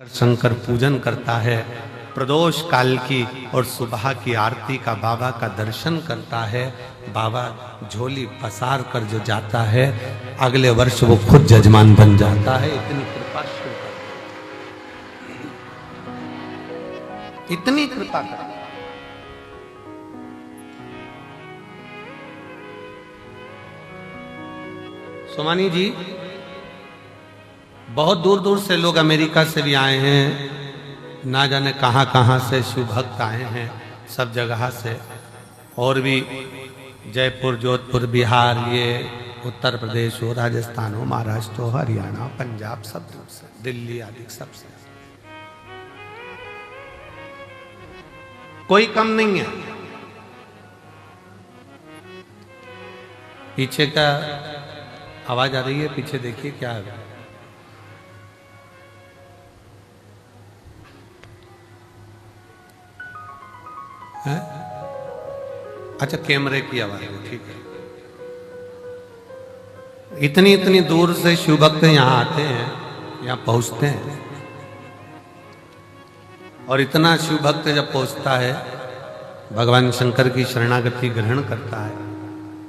शंकर पूजन करता है, प्रदोष काल की और सुबह की आरती का बाबा का दर्शन करता है। बाबा झोली पसार कर जो जाता है, अगले वर्ष वो खुद जजमान बन जाता है। इतनी कृपा शुरू कर, इतनी कृपा कर। सोमानी जी, बहुत दूर दूर से लोग अमेरिका से भी आए हैं, ना जाने कहाँ कहाँ से शिव भक्त आए हैं, सब जगह से, और भी जयपुर, जोधपुर, बिहार, ये उत्तर प्रदेश हो, राजस्थान हो, महाराष्ट्र हो, हरियाणा, पंजाब, सब दूर से, दिल्ली आदि सब से, कोई कम नहीं है। पीछे का आवाज आ रही है, पीछे देखिए क्या है। है? अच्छा, कैमरे की आवाज है, ठीक है। इतनी इतनी दूर से शिव भक्त यहाँ आते हैं, यहाँ पहुंचते हैं, और इतना शिव भक्त जब पहुंचता है, भगवान शंकर की शरणागति ग्रहण करता है,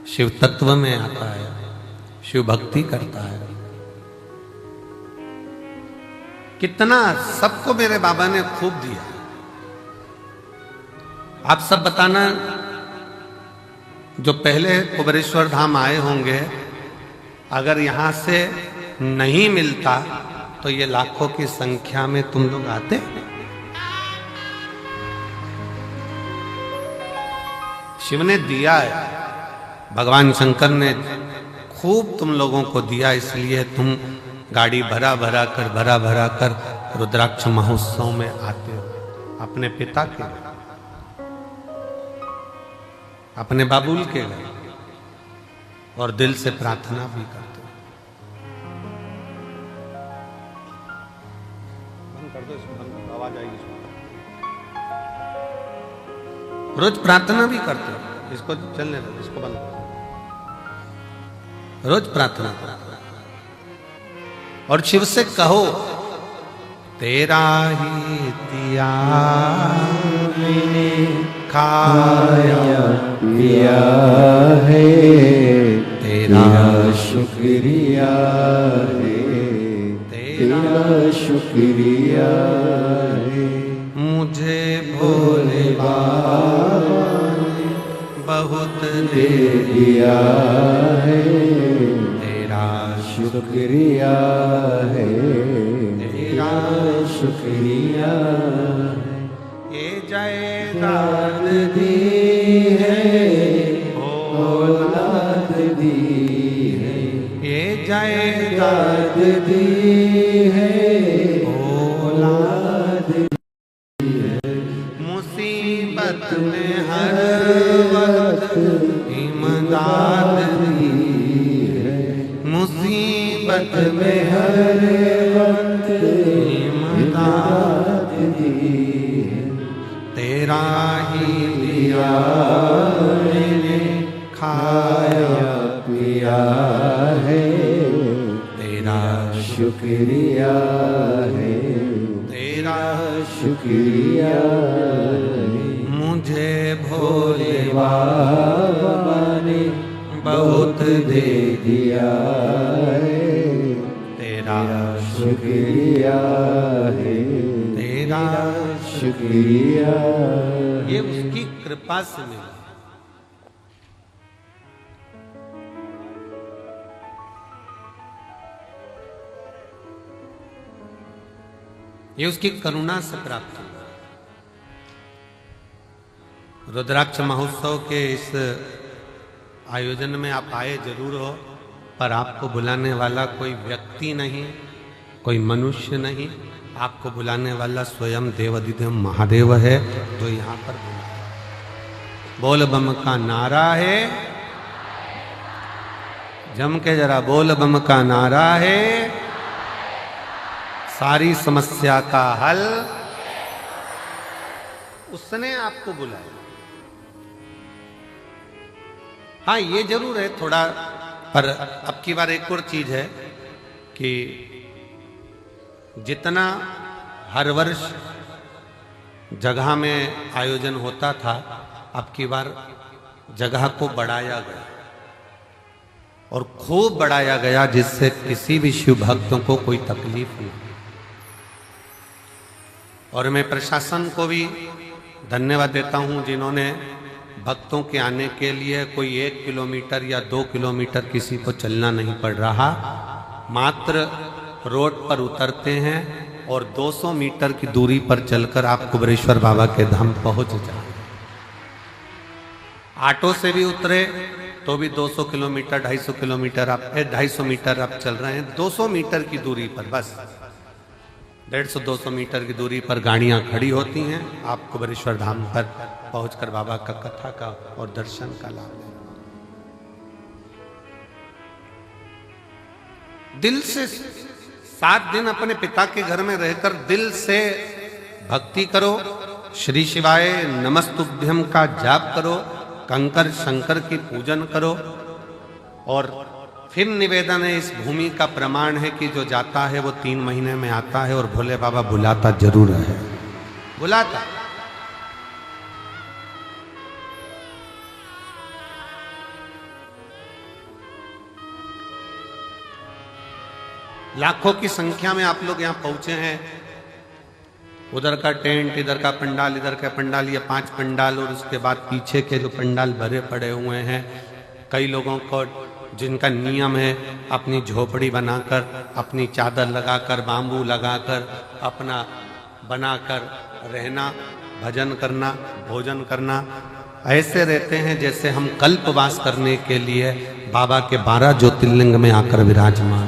शिव तत्व में आता है, शिव भक्ति करता है। कितना सबको मेरे बाबा ने खूब दिया। आप सब बताना, जो पहले कुबेरेश्वर धाम आए होंगे, अगर यहां से नहीं मिलता तो ये लाखों की संख्या में तुम लोग आते। शिव ने दिया है, भगवान शंकर ने खूब तुम लोगों को दिया, इसलिए तुम गाड़ी भरा भरा कर रुद्राक्ष महोत्सव में आते हो। अपने पिता के लिए, अपने बाबुल के लिए, और दिल से प्रार्थना भी करते हो। बंद कर दो इसको, बंद कर दो, आवाज आएगी इसमें। रोज प्रार्थना भी करते हो, इसको चलने दो, इसको बंद कर दो। रोज प्रार्थना करो और शिव से कहो, तेरा ही दिया मैंने खाया पिया है, तेरा शुक्रिया है, तेरा शुक्रिया है। मुझे भोले बाबा ने बहुत दे दिया है, तेरा शुक्रिया है, तेरा शुक्रिया है। ये जायदाद दी है, औलाद दी है, ये जायदाद दी है, औलाद दी है। मुसीबत में हर वक्त इमदाद दी है, मुसीबत में हर वक्त इमदाद दी है। तेरा ही दिया मैंने खाया पिया है, तेरा शुक्रिया है, तेरा शुक्रिया है। मुझे भोले बाबा ने बहुत दे दिया है, तेरा शुक्रिया है, तेरा शुक्रिया। ये उसकी कृपा से मिला। ये उसकी करुणा से प्राप्त हुआ। रुद्राक्ष महोत्सव के इस आयोजन में आप आए जरूर हो, पर आपको बुलाने वाला कोई व्यक्ति नहीं, कोई मनुष्य नहीं, आपको बुलाने वाला स्वयं देवाधिदेव महादेव है, जो यहाँ पर बुलाया। बोल बम का नारा है, जम के जरा बोल बम का नारा है, सारी समस्या का हल उसने आपको बुलाया। हाँ, ये जरूर है थोड़ा, पर अब की बार एक और चीज है कि जितना हर वर्ष जगह में आयोजन होता था, अब की बार जगह को बढ़ाया गया और खूब बढ़ाया गया, जिससे किसी भी शिव भक्तों को कोई तकलीफ नहीं। और मैं प्रशासन को भी धन्यवाद देता हूं, जिन्होंने भक्तों के आने के लिए कोई 1 किलोमीटर या 2 किलोमीटर किसी को चलना नहीं पड़ रहा, मात्र रोड पर उतरते हैं और 200 मीटर की दूरी पर चलकर आप कुबेरेश्वर बाबा के धाम पहुंच जाए। ऑटो से भी उतरे तो भी 200 किलोमीटर 250 किलोमीटर आप 250 मीटर आप चल रहे हैं, 200 मीटर की दूरी पर, बस 150-200 मीटर की दूरी पर गाड़ियां खड़ी होती हैं। आप कुबेरेश्वर धाम पर पहुंचकर बाबा का कथा का और दर्शन का लाभ लें। दिल से 7 दिन अपने पिता के घर में रहकर दिल से भक्ति करो, श्री शिवाय नमस्तुभ्यम का जाप करो, कंकर शंकर की पूजन करो। और फिर निवेदन है, इस भूमि का प्रमाण है कि जो जाता है वो 3 महीने में आता है, और भोले बाबा बुलाता जरूर है, बुलाता। लाखों की संख्या में आप लोग यहां पहुंचे हैं। उधर का टेंट, इधर का पंडाल, इधर का पंडाल, ये 5 पंडाल, और उसके बाद पीछे के जो पंडाल भरे पड़े हुए हैं। कई लोगों को जिनका नियम है अपनी झोपड़ी बनाकर, अपनी चादर लगाकर, बांबू लगाकर, अपना बनाकर रहना, भजन करना, भोजन करना, ऐसे रहते हैं जैसे हम कल्पवास करने के लिए बाबा के 12 ज्योतिर्लिंग में आकर विराजमान,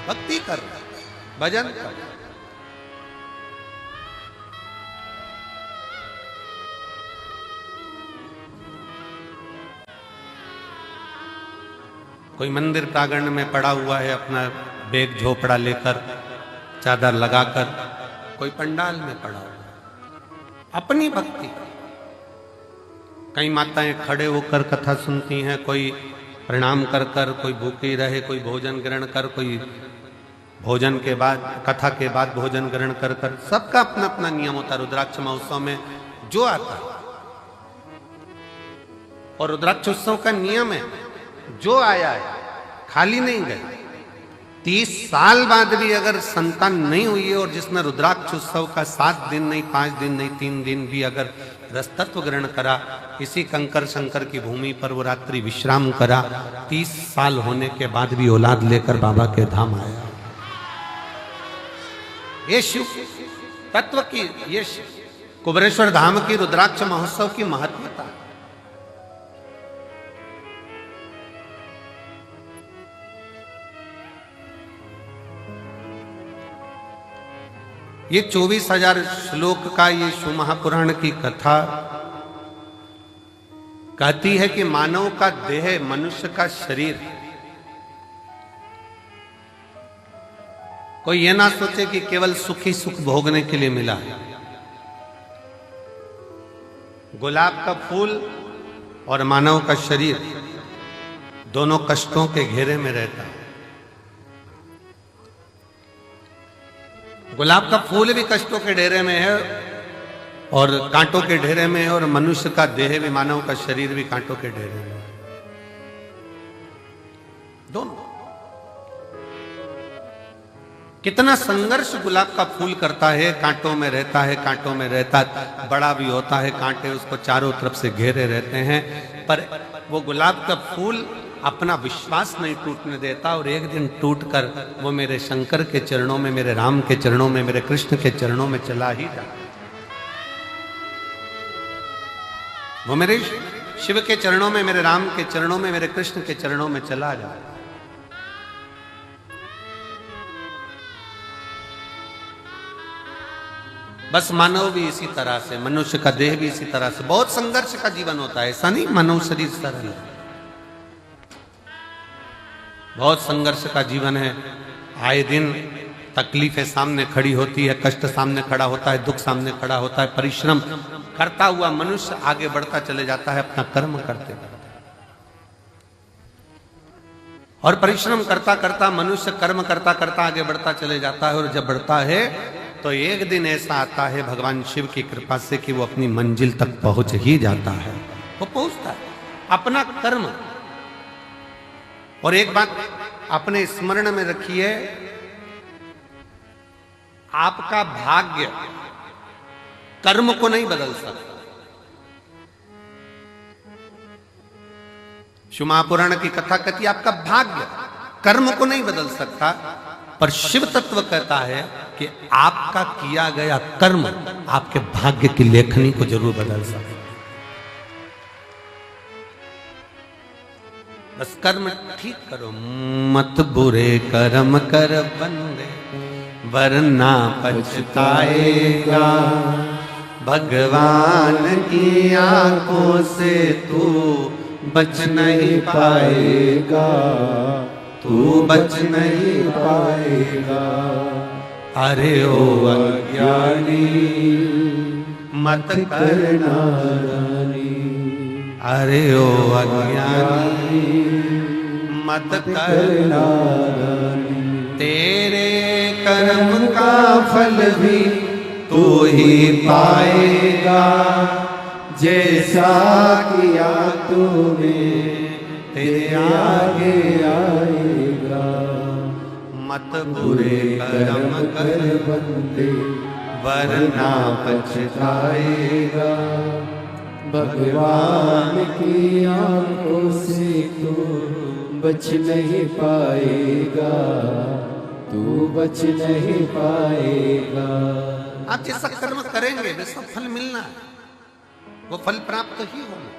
भक्ति कर, भजन कर। कोई मंदिर प्रांगण में पड़ा हुआ है अपना बैग झोपड़ा लेकर, चादर लगाकर, कोई पंडाल में पड़ा हुआ है अपनी भक्ति। कई माताएं खड़े होकर कथा सुनती हैं, कोई प्रणाम कर कर, कोई भूखी रहे, कोई भोजन ग्रहण कर, कोई भोजन के बाद, कथा के बाद भोजन ग्रहण कर कर, सबका अपना अपना नियम होता है। रुद्राक्ष महोत्सव में जो आता है, और रुद्राक्ष उत्सव का नियम है, जो आया है खाली नहीं गए। 30 साल बाद भी अगर संतान नहीं हुई है और जिसने रुद्राक्ष उत्सव का 7 दिन नहीं, 5 दिन नहीं, 3 दिन भी अगर रसतत्व ग्रहण करा, इसी कंकर शंकर की भूमि पर वो रात्रि विश्राम करा, 30 साल होने के बाद भी औलाद लेकर बाबा के धाम आया। ये शिव तत्व की, ये कुबेरेश्वर धाम की रुद्राक्ष महोत्सव की महत्वता। ये 24,000 श्लोक का ये शिव महापुराण की कथा कहती है कि मानव का देह, मनुष्य का शरीर, कोई ये ना सोचे कि केवल सुखी सुख भोगने के लिए मिला है। गुलाब का फूल और मानव का शरीर दोनों कष्टों के घेरे में रहता है। गुलाब का फूल भी कष्टों के घेरे में है और कांटों के घेरे में है, और मनुष्य का देह भी, मानव का शरीर भी कांटों के घेरे में है। दोनों कितना संघर्ष गुलाब का फूल करता है, कांटों में रहता है, कांटों में रहता है, बड़ा भी होता है, कांटे उसको चारों तरफ से घेरे रहते हैं, पर वो गुलाब का फूल अपना विश्वास नहीं टूटने देता, और एक दिन टूटकर वो मेरे शंकर के चरणों में, मेरे राम के चरणों में, मेरे कृष्ण के चरणों में चला ही जाता। वो मेरे शिव के चरणों में, मेरे राम के चरणों में, मेरे कृष्ण के चरणों में चला जाता। बस मानव भी इसी तरह से, मनुष्य का देह भी इसी तरह से, बहुत संघर्ष का जीवन होता है। ऐसा नहीं मानव शरीर सरल है, बहुत संघर्ष का जीवन है। आए दिन तकलीफें सामने खड़ी होती है, कष्ट सामने खड़ा होता है, दुख सामने खड़ा होता है। परिश्रम करता हुआ मनुष्य आगे बढ़ता चले जाता है अपना कर्म करते करते, और परिश्रम करता करता मनुष्य कर्म करता करता आगे बढ़ता चले जाता है। और जब बढ़ता है तो एक दिन ऐसा आता है भगवान शिव की कृपा से कि वो अपनी मंजिल तक पहुंच ही जाता है, वो पहुंचता है अपना कर्म। और एक बात अपने स्मरण में रखिए, आपका भाग्य कर्म को नहीं बदल सकता। शिव महापुराण की कथा कहती है आपका भाग्य कर्म को नहीं बदल सकता, पर शिव तत्व कहता है कि आपका किया गया कर्म आपके भाग्य की लेखनी को जरूर बदल सकता। बस कर्म ठीक करो, मत बुरे कर्म कर बंदे वरना पछताएगा। भगवान की आंखों से तू बच नहीं पाएगा, तू बच नहीं पाएगा। अरे ओ अज्ञानी मत करना नादानी, अरे ओ अज्ञानी मत करना नादानी। तेरे कर्म का फल भी तू ही पाएगा, जैसा किया तूने तेरे आगे आएगा। मत बुरे कर्म कर बंदे वरना पछताएगा। भगवान की आंखों से तू बच नहीं पाएगा, तू बच नहीं पाएगा। आप जैसा कर्म करेंगे वैसा फल मिलना है, वो फल प्राप्त ही होना।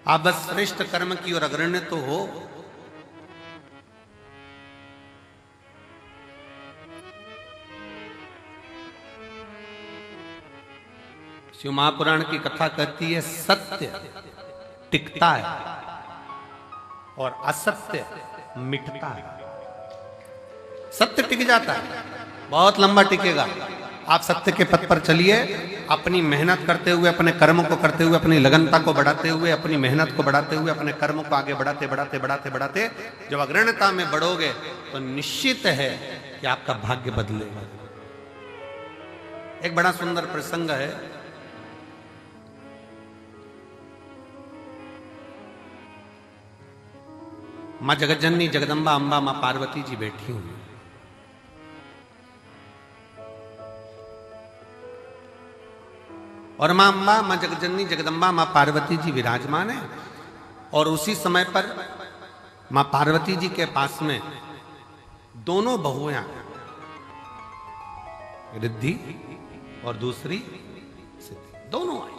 आप बस श्रेष्ठ कर्म की ओर अग्रण्य तो हो। शिव महापुराण की कथा कहती है सत्य टिकता है और असत्य मिटता है। सत्य टिक जाता है, बहुत लंबा टिकेगा। आप सत्य के पथ पर चलिए, अपनी मेहनत करते हुए, अपने कर्म को करते हुए, अपनी लगनता को बढ़ाते हुए, अपनी मेहनत को बढ़ाते हुए, अपने कर्म को आगे बढ़ाते बढ़ाते बढ़ाते बढ़ाते जब अग्रण्यता में बढ़ोगे तो निश्चित है कि आपका भाग्य बदलेगा। एक बड़ा सुंदर प्रसंग है। मां जगतजननी जगदम्बा अंबा मां पार्वती जी बैठी हुई, और मां अंबा मां जगतजननी जगदम्बा मां पार्वती जी विराजमान है। और उसी समय पर मां पार्वती जी के पास में दोनों बहुएं, रिद्धि और दूसरी सिद्धि, दोनों आई।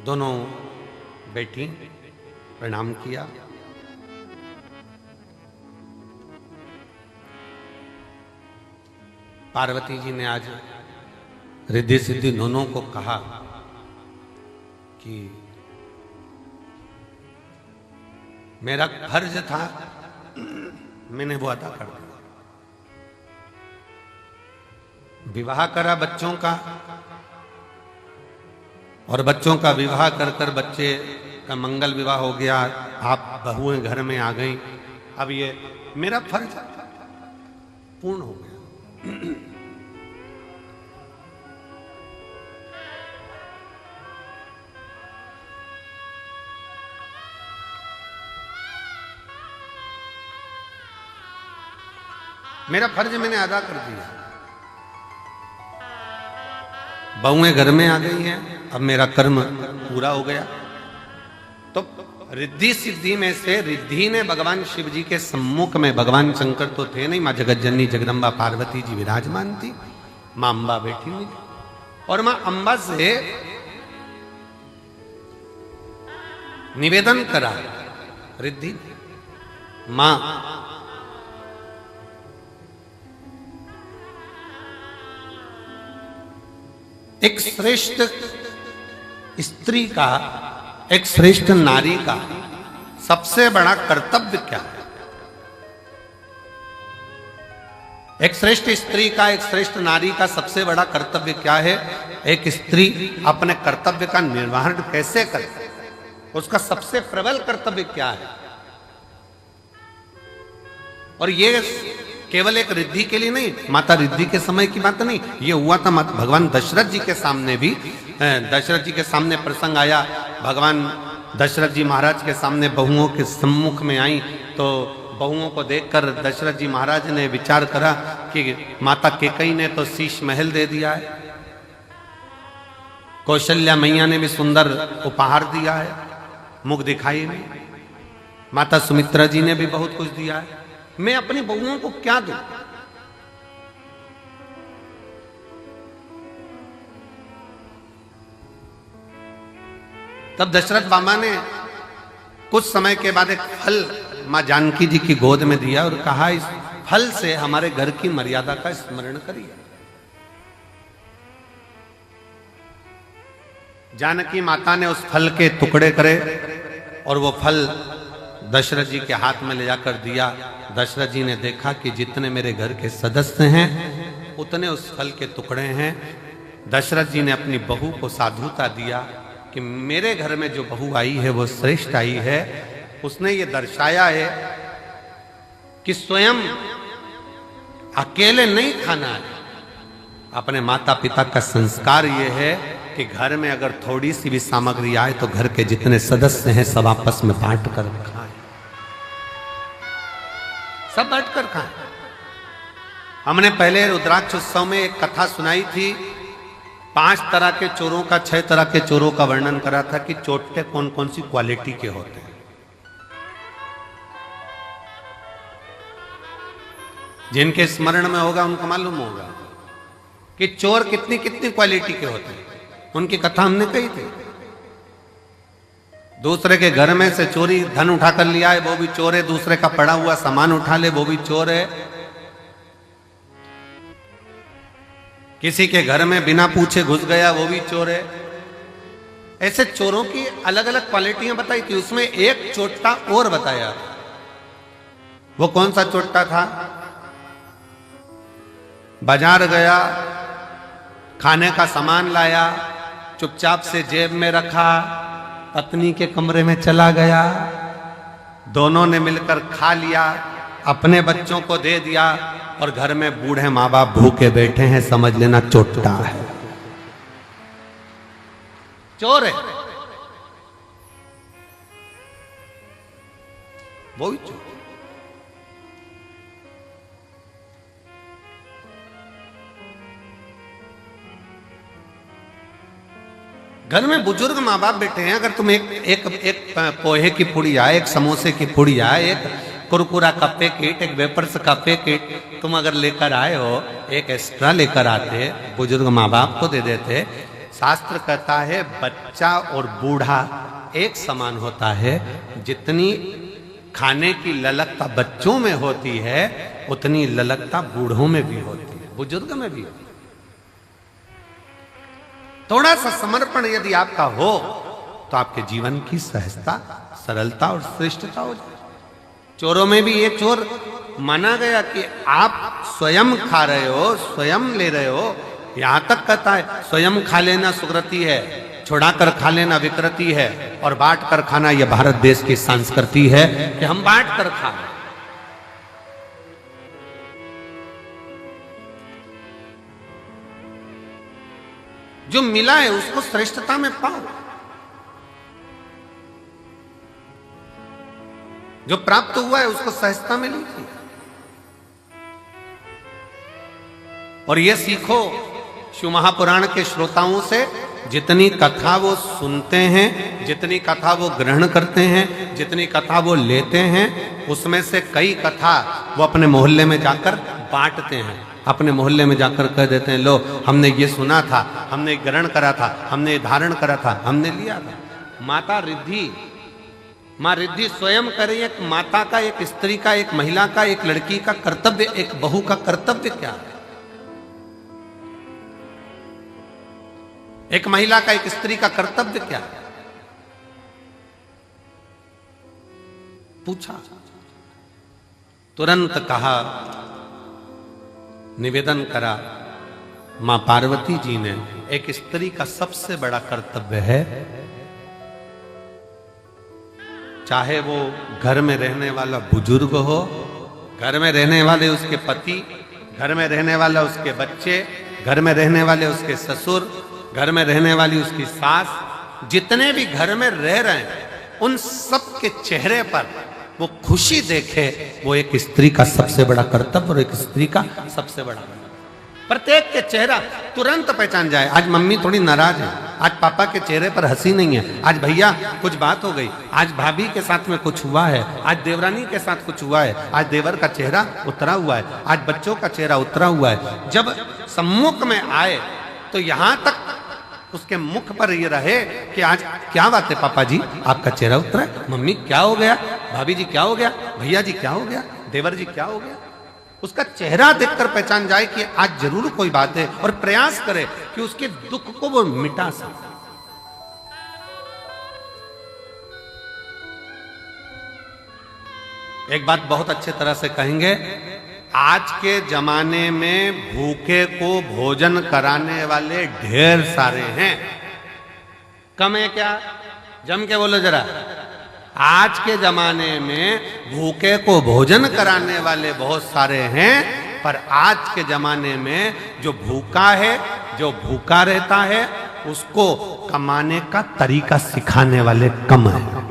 दोनों बैठी, प्रणाम किया। पार्वती जी ने आज रिद्धि सिद्धि दोनों को कहा कि मेरा फर्ज था, मैंने वो अदा कर दिया। विवाह करा बच्चों का, और बच्चों का विवाह कर कर बच्चे का मंगल विवाह हो गया। आप बहुएं घर में आ गई। अब ये मेरा फर्ज पूर्ण हो गया। मेरा फर्ज मैंने अदा कर दिया। बहुएं घर में आ गई हैं, अब मेरा कर्म पूरा हो गया। तो रिद्धि सिद्धि में से रिद्धि ने भगवान शिव जी के सम्मुख में, भगवान शंकर तो थे नहीं, मां जगतजननी जगदम्बा पार्वती जी विराजमान थी, मां अंबा बैठी हुई थी, और मां अंबा से निवेदन करा रिद्धि, मां एक श्रेष्ठ स्त्री का, एक श्रेष्ठ नारी का सबसे बड़ा कर्तव्य क्या है? एक श्रेष्ठ स्त्री का, एक श्रेष्ठ नारी का सबसे बड़ा कर्तव्य क्या है? एक स्त्री अपने कर्तव्य का निर्वहन कैसे करे, उसका सबसे प्रबल कर्तव्य क्या है? और ये केवल एक रिद्धि के लिए नहीं, माता रिद्धि के समय की बात नहीं, ये हुआ था भगवान दशरथ जी के सामने भी। दशरथ जी के सामने प्रसंग आया, भगवान दशरथ जी महाराज के सामने बहुओं के सम्मुख में आई, तो बहुओं को देखकर दशरथ जी महाराज ने विचार करा कि माता केकई ने तो शीश महल दे दिया है, कौशल्या मैया ने भी सुंदर उपहार दिया है, मुख दिखाई नहीं, माता सुमित्रा जी ने भी बहुत कुछ दिया है, मैं अपनी बहुओं को क्या दूं? तब दशरथ बाबा ने कुछ समय के बाद एक फल मां जानकी जी की गोद में दिया और कहा, इस फल से हमारे घर की मर्यादा का स्मरण करिए। जानकी माता ने उस फल के टुकड़े करे और वो फल दशरथ जी के हाथ में ले जाकर दिया। दशरथ जी ने देखा कि जितने मेरे घर के सदस्य हैं उतने उस फल के टुकड़े हैं। दशरथ जी ने अपनी बहू को साधुता दिया कि मेरे घर में जो बहू आई है वो श्रेष्ठ आई है। उसने ये दर्शाया है कि स्वयं अकेले नहीं खाना है, अपने माता पिता का संस्कार ये है कि घर में अगर थोड़ी सी भी सामग्री आए तो घर के जितने सदस्य हैं सब आपस में बांट कर खाएं, सब बांट कर खाएं। हमने पहले रुद्राक्ष उत्सव में एक कथा सुनाई थी, 5 तरह के चोरों का, 6 तरह के चोरों का वर्णन करा था कि चोटे कौन कौन सी क्वालिटी के होते हैं। जिनके स्मरण में होगा उनको मालूम होगा कि चोर कितनी कितनी क्वालिटी के होते हैं। उनकी कथा हमने कही थी। दूसरे के घर में से चोरी धन उठा कर लिया है वो भी चोर है, दूसरे का पड़ा हुआ सामान उठा ले वो भी चोर है, किसी के घर में बिना पूछे घुस गया वो भी चोर है। ऐसे चोरों की अलग अलग क्वालिटियां बताई थी। उसमें एक चोट्टा और बताया, वो कौन सा चोट्टा था? बाजार गया, खाने का सामान लाया, चुपचाप से जेब में रखा, पत्नी के कमरे में चला गया, दोनों ने मिलकर खा लिया, अपने बच्चों को दे दिया और घर में बूढ़े माँ बाप भूखे बैठे हैं, समझ लेना चोट्टा है, चोर है, वो भी चोर। घर में बुजुर्ग माँ बाप बैठे हैं, अगर तुम एक पोहे की पुड़िया, एक समोसे की पुड़िया, एक कुरकुरा का पैकेट, एक वेपर्स का पैकेट तुम अगर लेकर आए हो, एक एक्स्ट्रा लेकर आते, बुजुर्ग माँ बाप को दे देते। शास्त्र कहता है बच्चा और बूढ़ा एक समान होता है। जितनी खाने की ललकता बच्चों में होती है उतनी ललकता बूढ़ों में भी होती है, बुजुर्ग में भी होती है। थोड़ा सा समर्पण यदि आपका हो तो आपके जीवन की सहजता, सरलता और श्रेष्ठता हो जाए। चोरों में भी ये चोर माना गया कि आप स्वयं खा रहे हो, स्वयं ले रहे हो। यहां तक कहता है स्वयं खा लेना सुकृति है, छुड़ा कर खा लेना विकृति है, और बांट कर खाना यह भारत देश की संस्कृति है कि हम बांट कर खा। जो मिला है उसको श्रेष्ठता में पाओ, जो प्राप्त हुआ है उसको सहजता में लीजिए। और ये सीखो शिव महापुराण के श्रोताओं से, जितनी कथा वो सुनते हैं, जितनी कथा वो ग्रहण करते हैं, जितनी कथा वो लेते हैं, उसमें से कई कथा वो अपने मोहल्ले में जाकर बांटते हैं। अपने मोहल्ले में जाकर कह देते हैं, लो हमने ये सुना था, हमने ग्रहण करा था, हमने धारण करा था, हमने लिया था। माता रिद्धि, माँ रिद्धि स्वयं करे। एक माता का, एक स्त्री का, एक महिला का, एक लड़की का कर्तव्य, एक बहू का कर्तव्य क्या है? एक महिला का, एक स्त्री का कर्तव्य क्या है? पूछा, तुरंत कहा निवेदन करा मां पार्वती जी ने, एक स्त्री का सबसे बड़ा कर्तव्य है, चाहे वो घर में रहने वाला बुजुर्ग हो, घर में रहने वाले उसके पति, घर में रहने वाला उसके बच्चे, घर में रहने वाले उसके ससुर, घर में रहने वाली उसकी सास, जितने भी घर में रह रहे हैं उन सब के चेहरे पर वो खुशी देखे, वो एक स्त्री का सबसे बड़ा कर्तव्य और एक स्त्री का सबसे बड़ा प्रत्येक के चेहरा तुरंत पहचान जाए। आज मम्मी थोड़ी नाराज है, आज पापा के चेहरे पर हंसी नहीं है, आज भैया कुछ बात हो गई, आज भाभी के साथ में कुछ हुआ है, आज देवरानी के साथ कुछ हुआ है, आज देवर का चेहरा उतरा हुआ है, आज बच्चों का चेहरा उतरा हुआ है। जब सम्मुख में आए तो यहां तक उसके मुख पर ये रहे कि आज क्या बात है पापा जी, आपका चेहरा उतरा है, मम्मी क्या हो गया, भाभी जी क्या हो गया, भैया जी क्या हो गया, देवर जी क्या हो गया। उसका चेहरा देखकर पहचान जाए कि आज जरूर कोई बात है, और प्रयास करे कि उसके दुख को वो मिटा सके। एक बात बहुत अच्छे तरह से कहेंगे, आज के जमाने में भूखे को भोजन कराने वाले ढेर सारे हैं, कम है क्या? जम के बोलो जरा। आज के जमाने में भूखे को भोजन कराने वाले बहुत सारे हैं, पर आज के जमाने में जो भूखा है, जो भूखा रहता है, उसको कमाने का तरीका सिखाने वाले कम है।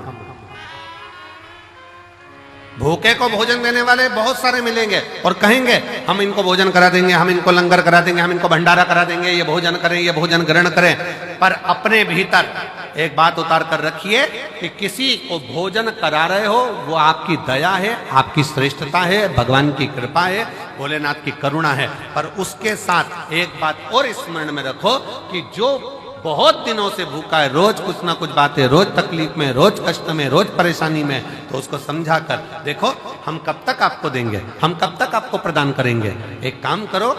भूखे को भोजन देने वाले बहुत सारे मिलेंगे और कहेंगे हम इनको भोजन करा देंगे, हम इनको लंगर करा देंगे, हम इनको भंडारा करा देंगे, ये भोजन करें, ये भोजन ग्रहण करें। पर अपने भीतर एक बात उतार कर रखिए कि किसी को भोजन करा रहे हो वो आपकी दया है, आपकी श्रेष्ठता है, भगवान की कृपा है, भोलेनाथ की करुणा है। पर उसके साथ एक बात और स्मरण में रखो कि जो बहुत दिनों से भूखा है, रोज कुछ ना कुछ बातें, रोज तकलीफ में, रोज कष्ट में, रोज परेशानी में, तो उसको समझा कर देखो हम कब तक आपको देंगे, हम कब तक आपको प्रदान करेंगे। एक काम करो,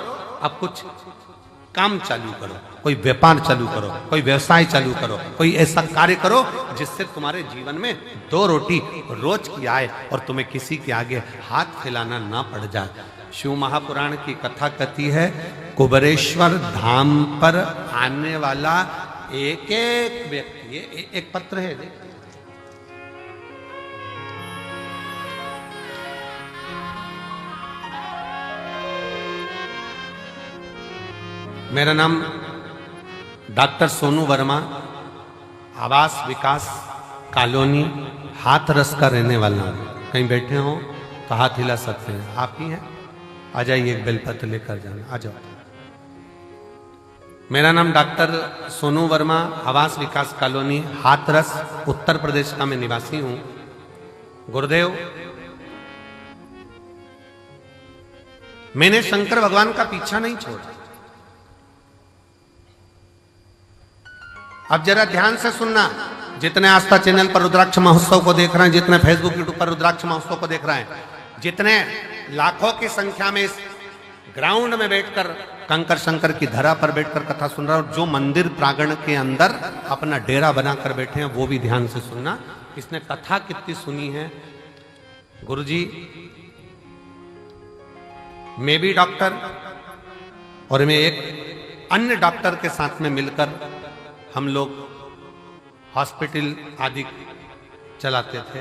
अब कुछ काम चालू करो, कोई व्यापार चालू करो, कोई व्यवसाय चालू करो, कोई ऐसा कार्य करो जिससे तुम्हारे जीवन में दो रोटी रोज की आए और तुम्हें किसी के आगे हाथ फैलाना ना पड़ जाए। शिव महापुराण की कथा कहती है, कुबेरेश्वर धाम पर आने वाला एक एक व्यक्ति, एक पत्र है देख, मेरा नाम डॉक्टर सोनू वर्मा, आवास विकास कॉलोनी हाथरस का रहने वाला हूँ। कहीं बैठे हो तो हाथ हिला सकते हैं, आप ही हैं, आ जाइए, एक बेलपत्र लेकर जाना, आ जाओ। मेरा नाम डॉक्टर सोनू वर्मा, आवास विकास कॉलोनी हाथरस उत्तर प्रदेश का मैं निवासी हूं। गुरुदेव, मैंने शंकर भगवान का पीछा नहीं छोड़ा। अब जरा ध्यान से सुनना, जितने आस्था चैनल पर रुद्राक्ष महोत्सव को देख रहे हैं, जितने फेसबुक यूट्यूब पर रुद्राक्ष महोत्सव को देख रहे हैं, जितने लाखों की संख्या में इस ग्राउंड में बैठकर कंकर शंकर की धरा पर बैठकर कथा सुन रहा है, और जो मंदिर प्रांगण के अंदर अपना डेरा बनाकर बैठे हैं, वो भी ध्यान से सुनना। इसने कथा कितनी सुनी है। गुरुजी, मैं भी डॉक्टर और मैं एक अन्य डॉक्टर के साथ में मिलकर हम लोग हॉस्पिटल आदि चलाते थे,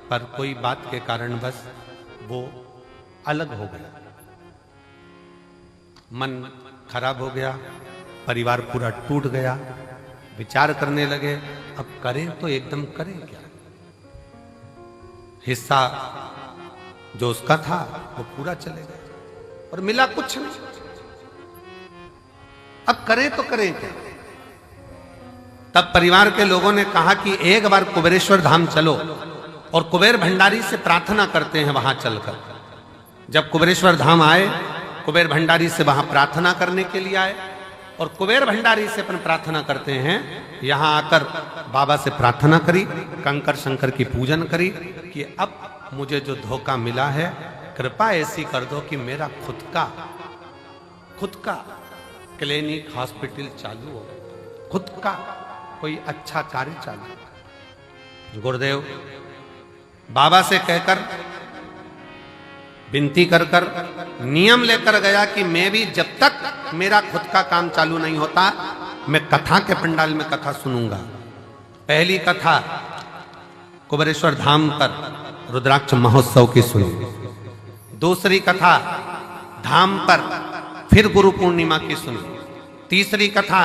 पर कोई बात के कारण बस वो अलग हो गया, मन खराब हो गया, परिवार पूरा टूट गया। विचार करने लगे अब करें तो एकदम करें क्या, हिस्सा जो उसका था वो पूरा चले गया और मिला कुछ नहीं। अब करें तो करें क्या। तब परिवार के लोगों ने कहा कि एक बार कुबेरेश्वर धाम चलो और कुबेर भंडारी से प्रार्थना करते हैं वहां चलकर। जब कुबेरेश्वर धाम आए, कुबेर भंडारी से वहां प्रार्थना करने के लिए आए और कुबेर भंडारी से अपन प्रार्थना करते हैं। यहां आकर बाबा से प्रार्थना करी, कंकर शंकर की पूजन करी कि अब मुझे जो धोखा मिला है, कृपा ऐसी कर दो कि मेरा खुद का क्लिनिक हॉस्पिटल चालू हो, खुद का कोई अच्छा कार्य चालू। गुरुदेव बाबा से कहकर विनती कर कर नियम लेकर गया कि मैं भी जब तक मेरा खुद का काम चालू नहीं होता मैं कथा के पंडाल में कथा सुनूंगा। पहली कथा कुबेरेश्वर धाम पर रुद्राक्ष महोत्सव की सुनी। दूसरी कथा धाम पर फिर गुरु पूर्णिमा की सुनी। तीसरी कथा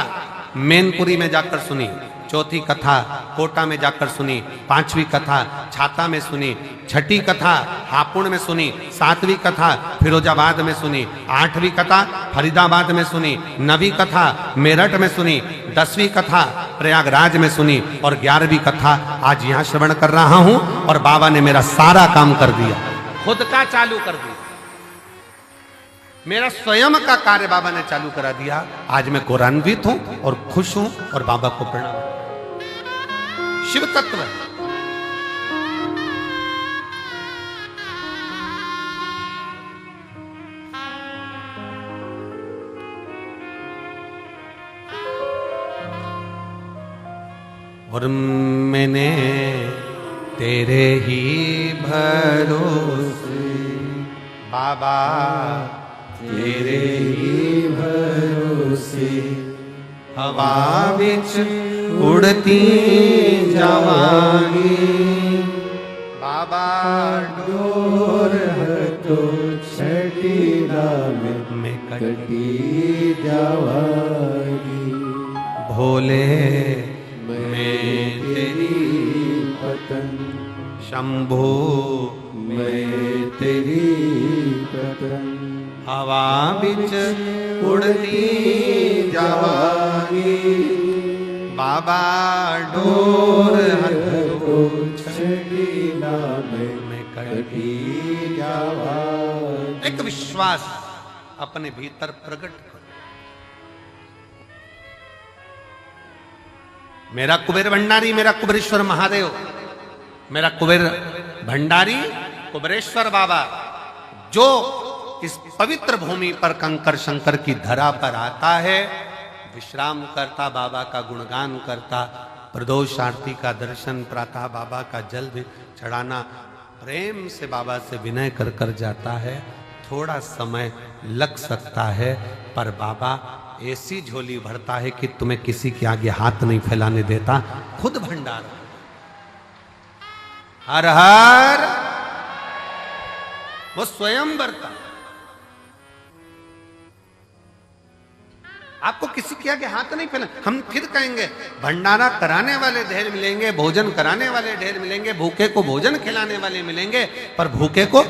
मैनपुरी में जाकर सुनी। चौथी कथा कोटा में जाकर सुनी। पांचवी कथा छाता में सुनी। छठी कथा हापुड़ में सुनी। सातवीं कथा फिरोजाबाद में सुनी। आठवीं कथा फरीदाबाद में सुनी। नवीं कथा मेरठ में सुनी। 10वीं कथा प्रयागराज में सुनी और 11वीं कथा आज यहाँ श्रवण कर रहा हूं और बाबा ने मेरा सारा काम कर दिया, खुद का चालू कर दिया। मेरा स्वयं का कार्य बाबा ने चालू करा दिया। आज मैं गौरवान्वित हूं और खुश हूं और बाबा को प्रणाम। शिव तत्व और मैंने तेरे ही भरोसे बाबा तेरे ही भरोसे हवा बिच उड़ती जावांगी बाबा डोर तो छठी में कटी जावांगी भोले मैं तेरी पतंग शंभू मैं तेरी पतंग हवा बिच उड़ती जावांगी बाबा डोर तो छठी में कटी जावांगी। एक विश्वास अपने भीतर प्रकट करो। मेरा कुबेर भंडारी, मेरा कुबेरेश्वर महादेव, मेरा कुबेर भंडारी कुबेरेश्वर बाबा जो इस पवित्र भूमि पर कंकर शंकर की धरा पर आता है, विश्राम करता, बाबा का गुणगान करता, प्रदोष आरती का दर्शन, प्रातः बाबा का जल भी चढ़ाना, प्रेम से बाबा से विनय कर कर जाता है। थोड़ा समय लग सकता है पर बाबा ऐसी झोली भरता है कि तुम्हें किसी के आगे हाथ नहीं फैलाने देता। खुद भंडार। हर हर वो स्वयं भरता। आपको किसी के आगे हाथ नहीं फैला। हम फिर कहेंगे भंडारा कराने वाले ढेर मिलेंगे, भोजन कराने वाले ढेर मिलेंगे, भूखे को भोजन खिलाने वाले मिलेंगे, पर भूखे को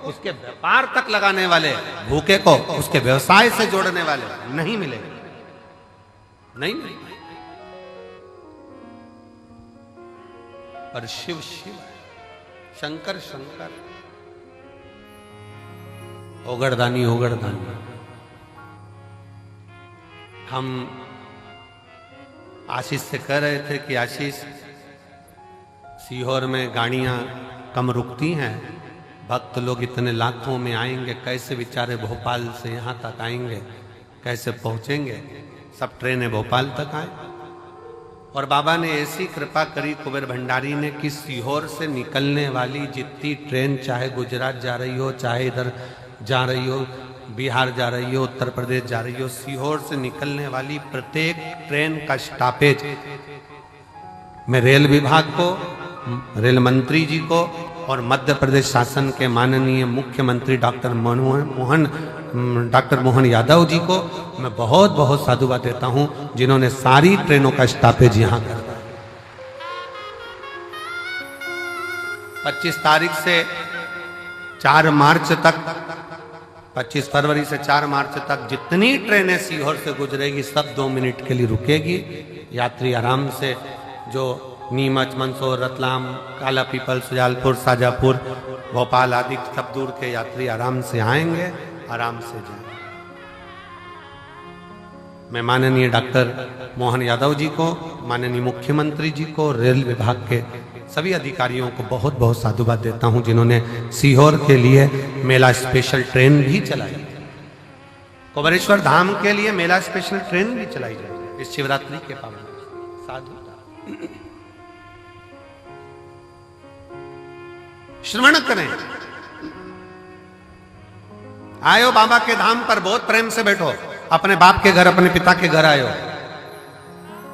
उसके व्यापार तक लगाने वाले, भूखे को उसके व्यवसाय से जोड़ने वाले नहीं मिलेंगे। नहीं मिलेंगे। पर शिव शिव, शंकर शंकर, ओगड़दानी ओगड़दानी। हम आशीष से कह रहे थे कि आशीष, सीहोर में गाड़ियां कम रुकती हैं, भक्त लोग इतने लाखों में आएंगे, कैसे बेचारे भोपाल से यहाँ तक आएंगे, कैसे पहुँचेंगे। सब ट्रेनें भोपाल तक आए और बाबा ने ऐसी कृपा करी कुबेर भंडारी ने कि सीहोर से निकलने वाली जितनी ट्रेन, चाहे गुजरात जा रही हो, चाहे इधर जा रही हो, बिहार जा रही हो, उत्तर प्रदेश जा रही हो, सीहोर से निकलने वाली प्रत्येक ट्रेन का स्टॉपेज मैं रेल विभाग को, रेल मंत्री जी को और मध्य प्रदेश शासन के माननीय मुख्यमंत्री डॉक्टर मोहन यादव जी को मैं बहुत बहुत साधुवाद देता हूं, जिन्होंने सारी ट्रेनों का स्टॉपेज यहां कर दिया। 25 तारीख से 4 मार्च तक, 25 फरवरी से 4 मार्च तक जितनी ट्रेनें सीहोर से गुजरेगी सब 2 मिनट के लिए रुकेगी। यात्री आराम से, जो नीमच, मंदसौर, रतलाम, काला पीपल, सुजालपुर, शाजापुर, भोपाल आदि सब दूर के यात्री आराम से आएंगे, आराम से जाएंगे। मैं माननीय डॉक्टर मोहन यादव जी को, माननीय मुख्यमंत्री जी को, रेल विभाग के सभी अधिकारियों को बहुत बहुत साधुवाद देता हूं, जिन्होंने सीहोर के लिए मेला स्पेशल ट्रेन भी चलाई। कुबेरेश्वर धाम के लिए मेला स्पेशल ट्रेन भी चलाई जाएगी इस शिवरात्रि के पावन। साधु श्रवण करें। आयो बाबा के धाम पर, बहुत प्रेम से बैठो, अपने बाप के घर, अपने पिता के घर आयो,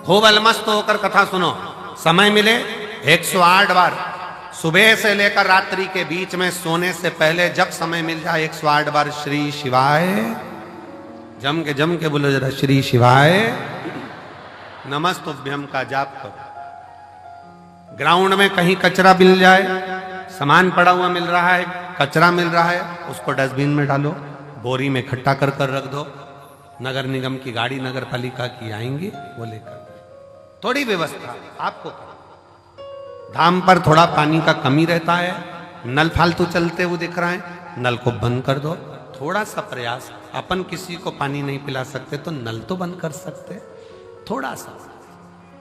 खूब अलमस्त होकर कथा सुनो। समय मिले 108 बार, सुबह से लेकर रात्रि के बीच में सोने से पहले जब समय मिल जाए 108 बार श्री शिवाय, जम के बोलो जरा, श्री शिवाय नमस्तुभ्यम का जाप करो। ग्राउंड में कहीं कचरा मिल जाए, सामान पड़ा हुआ मिल रहा है, कचरा मिल रहा है, उसको डस्टबिन में डालो, बोरी में इकट्ठा कर कर रख दो। नगर निगम की गाड़ी, नगर पालिका की आएंगी, वो लेकर। थोड़ी व्यवस्था आपको। धाम पर थोड़ा पानी का कमी रहता है, नल फालतू चलते हुए दिख रहा है, नल को बंद कर दो। थोड़ा सा प्रयास, अपन किसी को पानी नहीं पिला सकते तो नल तो बंद कर सकते, थोड़ा सा।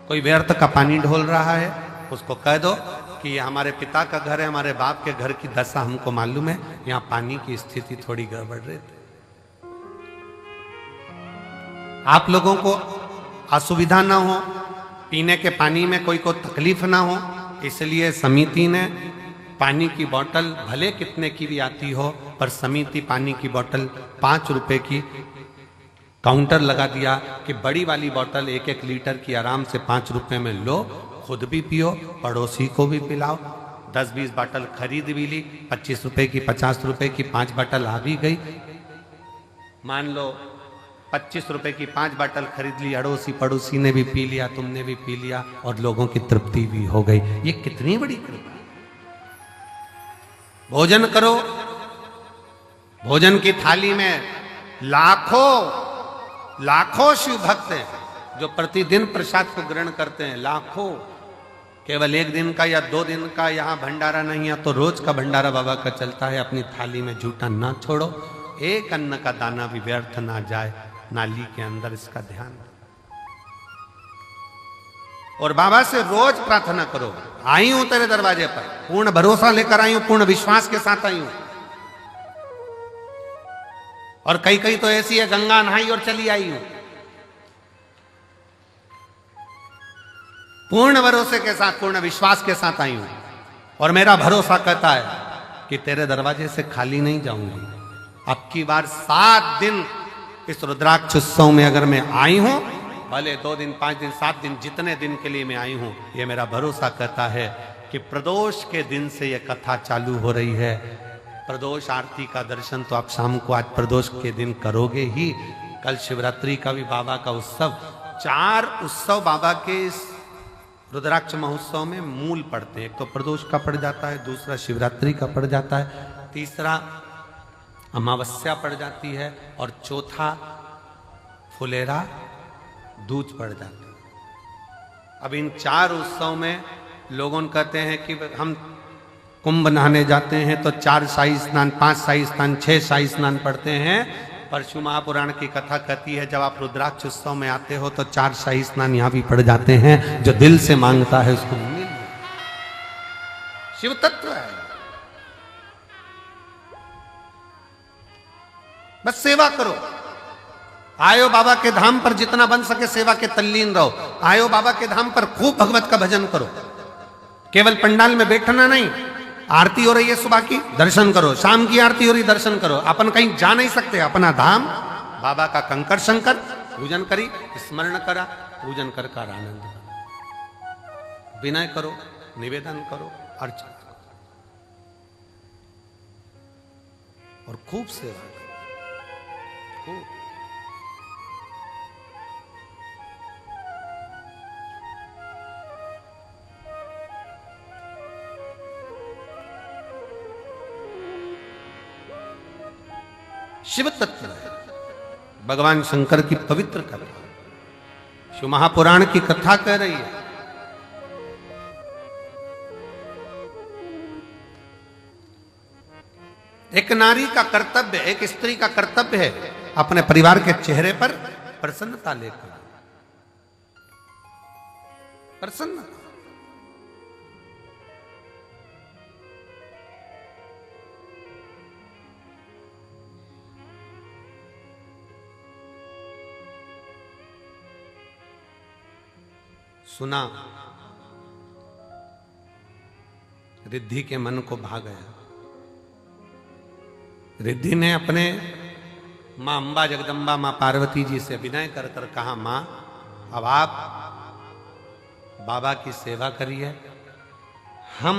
कोई व्यर्थ का पानी ढोल रहा है, उसको कह दो कि ये हमारे पिता का घर है, हमारे बाप के घर की दशा हमको मालूम है, यहाँ पानी की स्थिति थोड़ी गड़बड़ रहती। आप लोगों को असुविधा ना हो, पीने के पानी में कोई को तकलीफ ना हो, इसलिए समिति ने पानी की बोतल भले कितने की भी आती हो, पर समिति पानी की बोतल 5 रुपए की काउंटर लगा दिया कि बड़ी वाली बोतल 1-1 लीटर की आराम से 5 रुपए में लो, खुद भी पियो, पड़ोसी को भी पिलाओ। 10-20 बोतल खरीद भी ली, 25 रुपए की, 50 रुपए की 5 बोतल आ भी गई। मान लो 25 रुपए की 5 बोतल खरीद ली, अड़ोसी पड़ोसी ने भी पी लिया, तुमने भी पी लिया, और लोगों की तृप्ति भी हो गई। ये कितनी बड़ी कृपा। भोजन करो, भोजन की थाली में लाखों शिव भक्त हैं जो प्रतिदिन प्रसाद को ग्रहण करते हैं, लाखों। केवल 1 दिन का या 2 दिन का यहाँ भंडारा नहीं है, तो रोज का भंडारा बाबा का चलता है। अपनी थाली में झूठा ना छोड़ो, एक अन्न का दाना भी व्यर्थ ना जाए नाली के अंदर, इसका ध्यान। और बाबा से रोज प्रार्थना करो, आई हूं तेरे दरवाजे पर, पूर्ण भरोसा लेकर आई हूं, पूर्ण विश्वास के साथ आई हूं। और कई तो ऐसी है, गंगा नहाई और चली आई हूं। पूर्ण भरोसे के साथ, पूर्ण विश्वास के साथ आई हूं, और मेरा भरोसा कहता है कि तेरे दरवाजे से खाली नहीं जाऊंगी। अब की बार 7 दिन इस रुद्राक्ष उत्सव में अगर मैं आई हूं, भले 2 दिन, 5 दिन, 7 दिन, जितने दिन के लिए मैं आई हूं, ये मेरा भरोसा कहता है कि प्रदोष के दिन से ये कथा चालू हो रही है। प्रदोष आरती का दर्शन तो आप शाम को आज प्रदोष के दिन करोगे ही। कल शिवरात्रि का भी बाबा का उत्सव, 4 उत्सव बाबा के इस रुद्राक्ष महोत्सव में मूल पड़ते हैं। एक तो प्रदोष का पड़ जाता है, दूसरा शिवरात्रि का पड़ जाता है, तीसरा अमावस्या पड़ जाती है, और चौथा फुलेरा दूज पड़ जाता है। अब इन 4 उत्सव में लोगों कहते हैं कि हम कुंभ नहाने जाते हैं तो 4 शाही स्नान, 5 शाही स्नान, 6 शाही स्नान पढ़ते हैं। परशु महापुराण की कथा कहती है, जब आप रुद्राक्ष उत्सव में आते हो तो 4 शाही स्नान यहां भी पड़ जाते हैं। जो दिल से मांगता है उसको मिल, शिव तत्व है। बस सेवा करो, आयो बाबा के धाम पर, जितना बन सके सेवा के तल्लीन रहो। आयो बाबा के धाम पर खूब भगवत का भजन करो, केवल पंडाल में बैठना नहीं। आरती हो रही है सुबह की, दर्शन करो, शाम की आरती हो रही, दर्शन करो। अपन कहीं जा नहीं सकते, अपना धाम बाबा का कंकर शंकर पूजन करी, स्मरण करा, पूजन कर आनंद, विनय करो, निवेदन करो, अर्चना करो, और खूब सेवा करो, खूब। शिव तत्व है, भगवान शंकर की पवित्र कथा, शिव महापुराण की कथा कह रही है। एक नारी का कर्तव्य, एक स्त्री का कर्तव्य है अपने परिवार के चेहरे पर प्रसन्नता लेकर, प्रसन्नता। सुना, रिद्धि के मन को भा गया। रिद्धि ने अपने माँ अम्बा जगदम्बा माँ पार्वती जी से विनय कर कर कहा, माँ अब आप बाबा की सेवा करिए, हम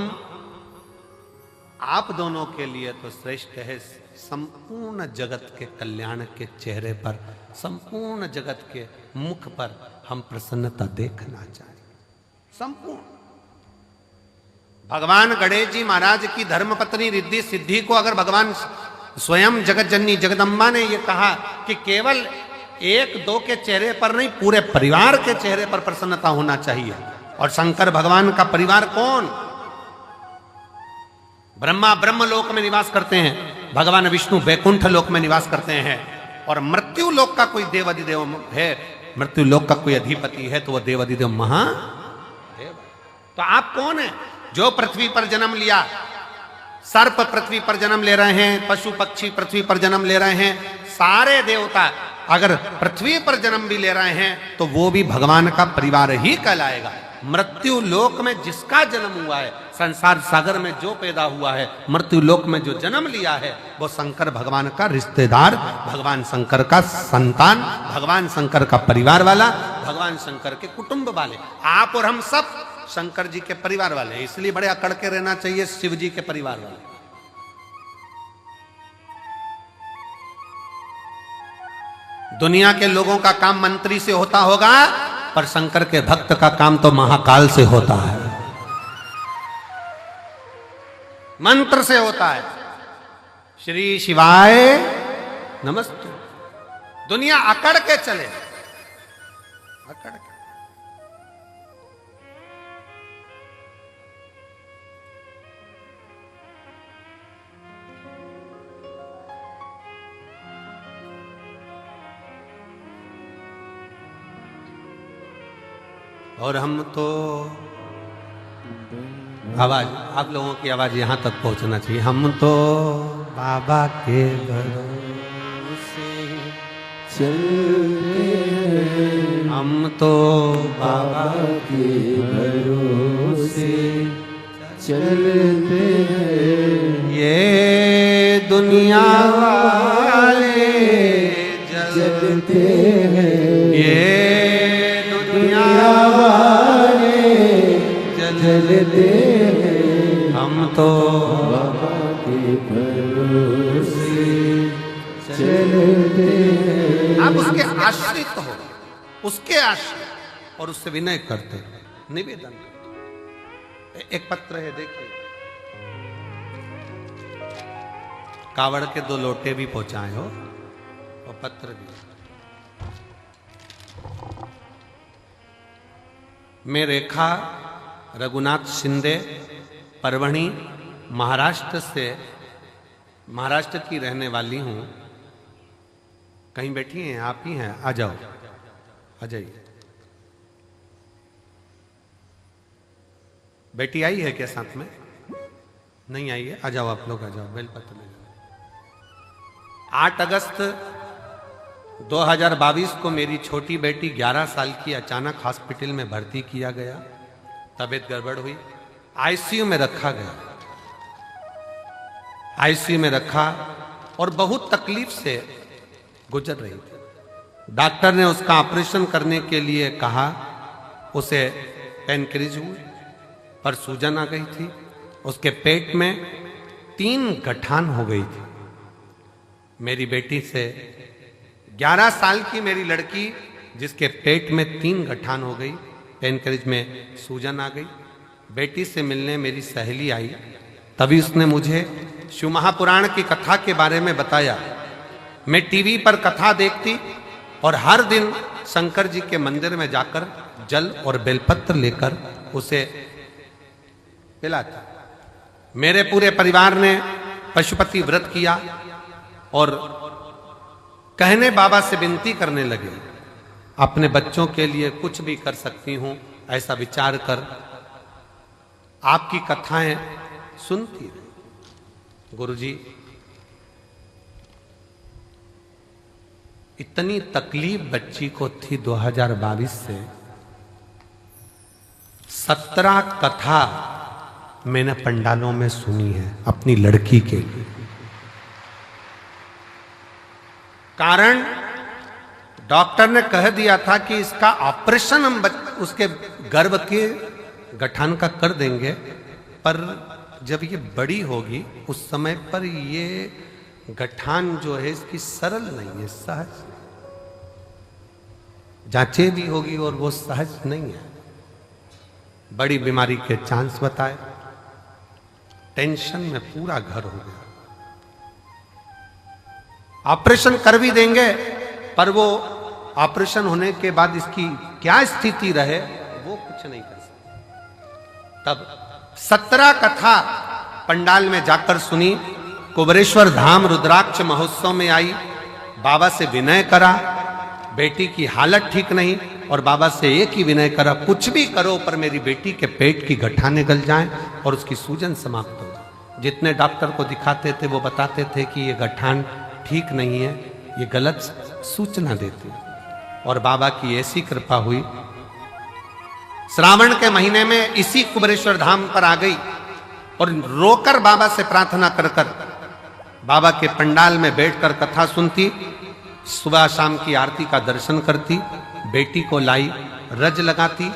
आप दोनों के लिए तो श्रेष्ठ है, संपूर्ण जगत के कल्याण के चेहरे पर, संपूर्ण जगत के मुख पर हम प्रसन्नता देखना चाहिए। संपूर्ण भगवान गणेश जी महाराज की धर्मपत्नी रिद्धि सिद्धि को अगर भगवान स्वयं जगत जननी जगदम्बा ने यह कहा कि केवल एक दो के चेहरे पर नहीं, पूरे परिवार के चेहरे पर प्रसन्नता होना चाहिए। और शंकर भगवान का परिवार कौन? ब्रह्मा ब्रह्म लोक में निवास करते हैं, भगवान विष्णु वैकुंठ लोक में निवास करते हैं, और मृत्यु लोक का कोई देवाधिदेव है, मृत्यु लोक का कोई अधिपति है तो वह देवाधिदेव महादेव। तो आप कौन है जो पृथ्वी पर जन्म लिया? सर्प पृथ्वी पर जन्म ले रहे हैं, पशु पक्षी पृथ्वी पर जन्म ले रहे हैं, सारे देवता अगर पृथ्वी पर जन्म भी ले रहे हैं तो वो भी भगवान का परिवार ही कहलाएगा। मृत्यु लोक में जिसका जन्म हुआ है, संसार सागर में जो पैदा हुआ है, मृत्यु लोक में जो जन्म लिया है, वो शंकर भगवान का रिश्तेदार, भगवान शंकर का संतान, भगवान शंकर का परिवार वाला, भगवान शंकर के कुटुंब वाले। आप और हम सब शंकर जी के परिवार वाले, इसलिए बड़े अकड़ के रहना चाहिए शिव जी के परिवार वाले। दुनिया के लोगों का काम मंत्री से होता होगा, पर शंकर के भक्त का काम तो महाकाल से होता है, मंत्र से होता है। श्री शिवाय नमस्ते। दुनिया अकड़ के चले, अकड़ के। और हम तो आवाज, आप लोगों की आवाज यहां तक पहुंचना चाहिए। हम तो बाबा के भरोसे चलते हैं, हम तो बाबा के भरोसे चलते हैं। ये दुनिया वाले जलते हैं, ये दुनिया जलते हैं। हम तो बाबा के भरोसे चलते हैं। आप उसके आश्रित हो, उसके आश्रित, और उससे विनय करते, निवेदन करते। एक पत्र है, देखिए, कावड़ के 2 लोटे भी पहुंचाए हो और पत्र भी। मैं रेखा रघुनाथ शिंदे, परभणी, महाराष्ट्र की रहने वाली हूं। कहीं बैठी हैं? आप ही हैं? आ जाओ, आ जाइए। बेटी आई है क्या साथ में? नहीं आई है? आ जाओ आप लोग, आ जाओ, बेलपत्र ले जाओ। 8 अगस्त 2022 को मेरी छोटी बेटी 11 साल की अचानक हॉस्पिटल में भर्ती किया गया। तबीयत गड़बड़ हुई, आईसीयू में रखा गया। आईसीयू में रखा और बहुत तकलीफ से गुजर रही थी। डॉक्टर ने उसका ऑपरेशन करने के लिए कहा। उसे पेनक्रिज हुई, पर सूजन आ गई थी। उसके पेट में 3 गठान हो गई थी। मेरी बेटी से 11 साल की मेरी लड़की, जिसके पेट में 3 गठान हो गई, पेनक्रिज में सूजन आ गई। बेटी से मिलने मेरी सहेली आई, तभी उसने मुझे शिव महापुराण की कथा के बारे में बताया। मैं टीवी पर कथा देखती और हर दिन शंकर जी के मंदिर में जाकर जल और बेलपत्र लेकर उसे पिलाती। मेरे पूरे परिवार ने पशुपति व्रत किया और कहने बाबा से विनती करने लगे, अपने बच्चों के लिए कुछ भी कर सकती हूं, ऐसा विचार कर आपकी कथाएं सुनती रही। गुरुजी, इतनी तकलीफ बच्ची को थी 2022 से। 17 कथा मैंने पंडालों में सुनी है अपनी लड़की के लिए। कारण डॉक्टर ने कह दिया था कि इसका ऑपरेशन हम उसके गर्भ के गठान का कर देंगे, पर जब ये बड़ी होगी उस समय पर ये गठान जो है इसकी सरल नहीं है, सहज जांचे भी होगी और वो सहज नहीं है। बड़ी बीमारी के चांस बताए, टेंशन में पूरा घर हो गया। ऑपरेशन कर भी देंगे पर वो ऑपरेशन होने के बाद इसकी क्या स्थिति रहे वो कुछ नहीं कर सकते। तब 17 कथा पंडाल में जाकर सुनी, कुबरेश्वर धाम रुद्राक्ष महोत्सव में आई, बाबा से विनय करा, बेटी की हालत ठीक नहीं, और बाबा से एक ही विनय करा, कुछ भी करो पर मेरी बेटी के पेट की गठाने गल जाएं और उसकी सूजन समाप्त हो। जितने डॉक्टर को दिखाते थे वो बताते थे कि ये गठान ठीक नहीं है, ये गलत सूचना देती है। और बाबा की ऐसी कृपा हुई, श्रावण के महीने में इसी कुबरेश्वर धाम पर आ गई और रोकर बाबा से प्रार्थना कर कर बाबा के पंडाल में बैठकर कथा सुनती, सुबह शाम की आरती का दर्शन करती, बेटी को लाई, रज लगाती,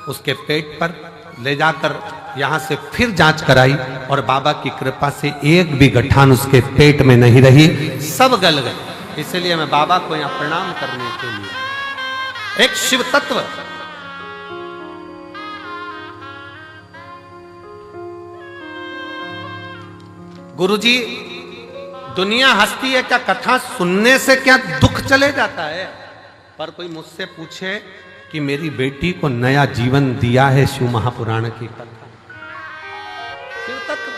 उसके पेट पर ले जाकर यहां से फिर जांच कराई और बाबा की कृपा से एक भी गठान उसके पेट में नहीं रही, सब गल गए। इसलिए मैं बाबा को यहां प्रणाम करने के लिए, एक शिव तत्व, गुरुजी दुनिया हंसती है क्या कथा सुनने से क्या दुख चले जाता है, पर कोई मुझसे पूछे कि मेरी बेटी को नया जीवन दिया है शिव महापुराण की कथा। शिव तत्व,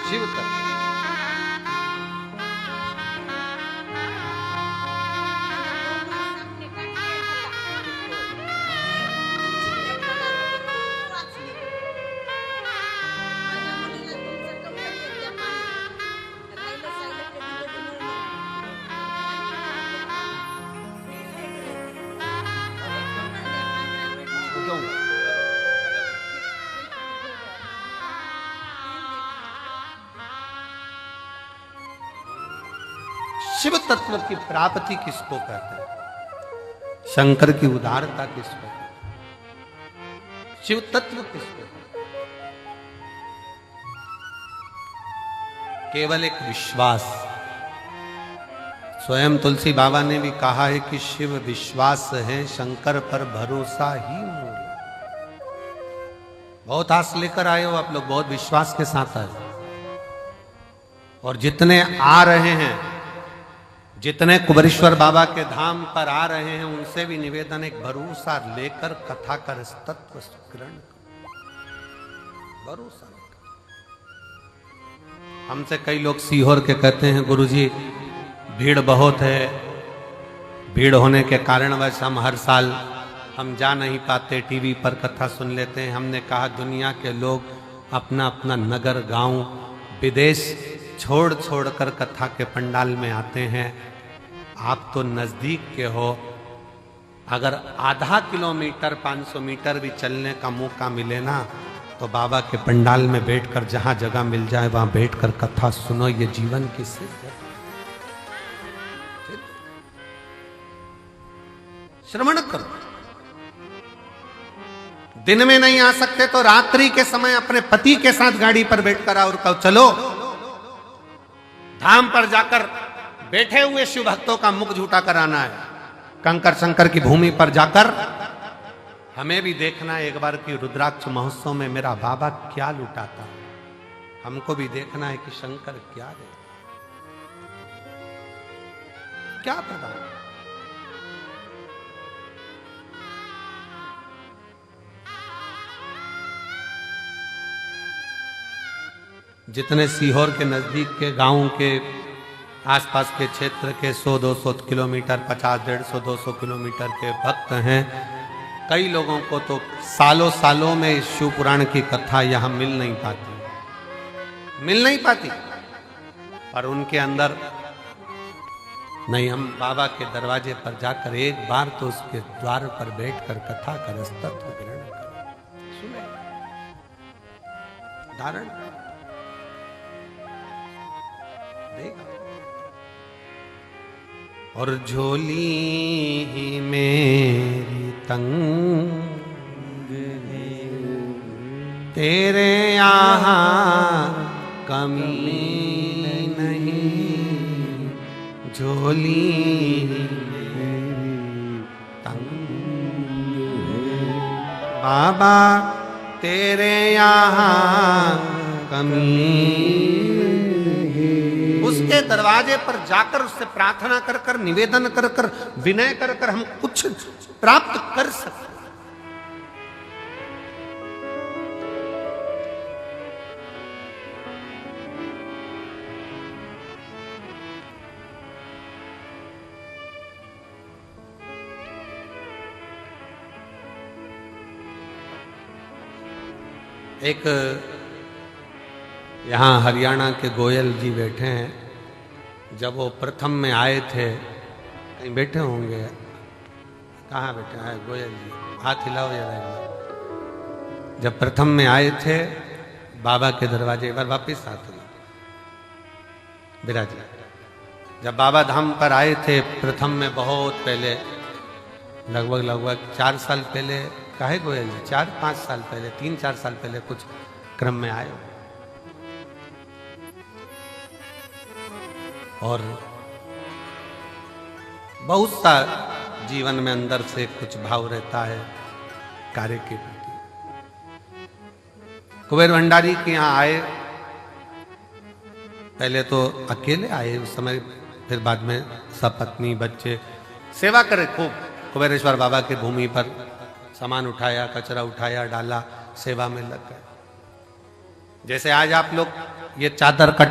शिव तत्व। शिव तत्व की प्राप्ति किसको कहते हैं? शंकर की उदारता किसको कहते हैं? शिव तत्व किसको कहते हैं? केवल एक विश्वास। स्वयं तुलसी बाबा ने भी कहा है कि शिव विश्वास है, शंकर पर भरोसा ही मूल। बहुत आस लेकर आए हो आप लोग, बहुत विश्वास के साथ आए हो। और जितने आ रहे हैं, जितने कुबरेश्वर बाबा के धाम पर आ रहे हैं, उनसे भी निवेदन, एक भरोसा लेकर कथा कर तत्व ग्रहण करो, भरोसा लेकर। हमसे कई लोग सीहोर के कहते हैं गुरुजी भीड़ बहुत है, भीड़ होने के कारणवश हम हर साल हम जा नहीं पाते, टीवी पर कथा सुन लेते हैं। हमने कहा दुनिया के लोग अपना अपना नगर, गांव, विदेश छोड़ छोड़ कर कथा के पंडाल में आते हैं। आप तो नजदीक के हो, अगर आधा किलोमीटर 500 मीटर भी चलने का मौका मिले ना, तो बाबा के पंडाल में बैठकर जहां जगह मिल जाए वहां बैठकर कथा सुनो, ये जीवन की सिद्ध है। श्रवण करो। दिन में नहीं आ सकते तो रात्रि के समय अपने पति के साथ गाड़ी पर बैठकर आओ और कहो चलो धाम पर जाकर बैठे हुए शिव भक्तों का मुख झूठा कराना है। कंकर शंकर की भूमि पर जाकर हमें भी देखना है एक बार कि रुद्राक्ष महोत्सव में मेरा बाबा क्या लुटाता है। हमको भी देखना है कि शंकर क्या दे, क्या प्रदान। जितने सीहोर के नजदीक के गांव के आसपास के क्षेत्र के 100-200 किलोमीटर, 50-150-200 किलोमीटर के भक्त हैं, कई लोगों को तो सालों सालों में शिव पुराण की कथा यहाँ मिल नहीं पाती, पर उनके अंदर नहीं, हम बाबा के दरवाजे पर जाकर एक बार तो उसके द्वार पर बैठकर कथा कर तत्व ग्रहण करें, सुने, धारण। और झोली ही मेरी तंग तेरे यहाँ कमी नहीं, झोली तंग बाबा तेरे यहाँ कमी। उसके दरवाजे पर जाकर उससे प्रार्थना कर कर, निवेदन कर कर, विनय कर कर हम कुछ प्राप्त कर सकते। एक यहाँ हरियाणा के गोयल जी बैठे हैं। जब वो प्रथम में आए थे, कहीं बैठे होंगे, कहाँ बैठे हैं गोयल जी, हाथ हिलाओ जरा एक बार। जब प्रथम में आए थे बाबा के दरवाजे, एक बार वापिस आते विराज। जब बाबा धाम पर आए थे प्रथम में, बहुत पहले, लगभग 4 साल पहले, काहे गोयल जी 4-5 साल पहले, 3-4 साल पहले कुछ क्रम में आए। और बहुत सा जीवन में अंदर से कुछ भाव रहता है कार्य के प्रति। कुबेर भंडारी के यहाँ आए, पहले तो अकेले आए उस समय, फिर बाद में सपत्नी बच्चे सेवा करे खूब। कुबेरेश्वर बाबा की भूमि पर सामान उठाया, कचरा उठाया, डाला, सेवा में लग गए। जैसे आज आप लोग ये चादर का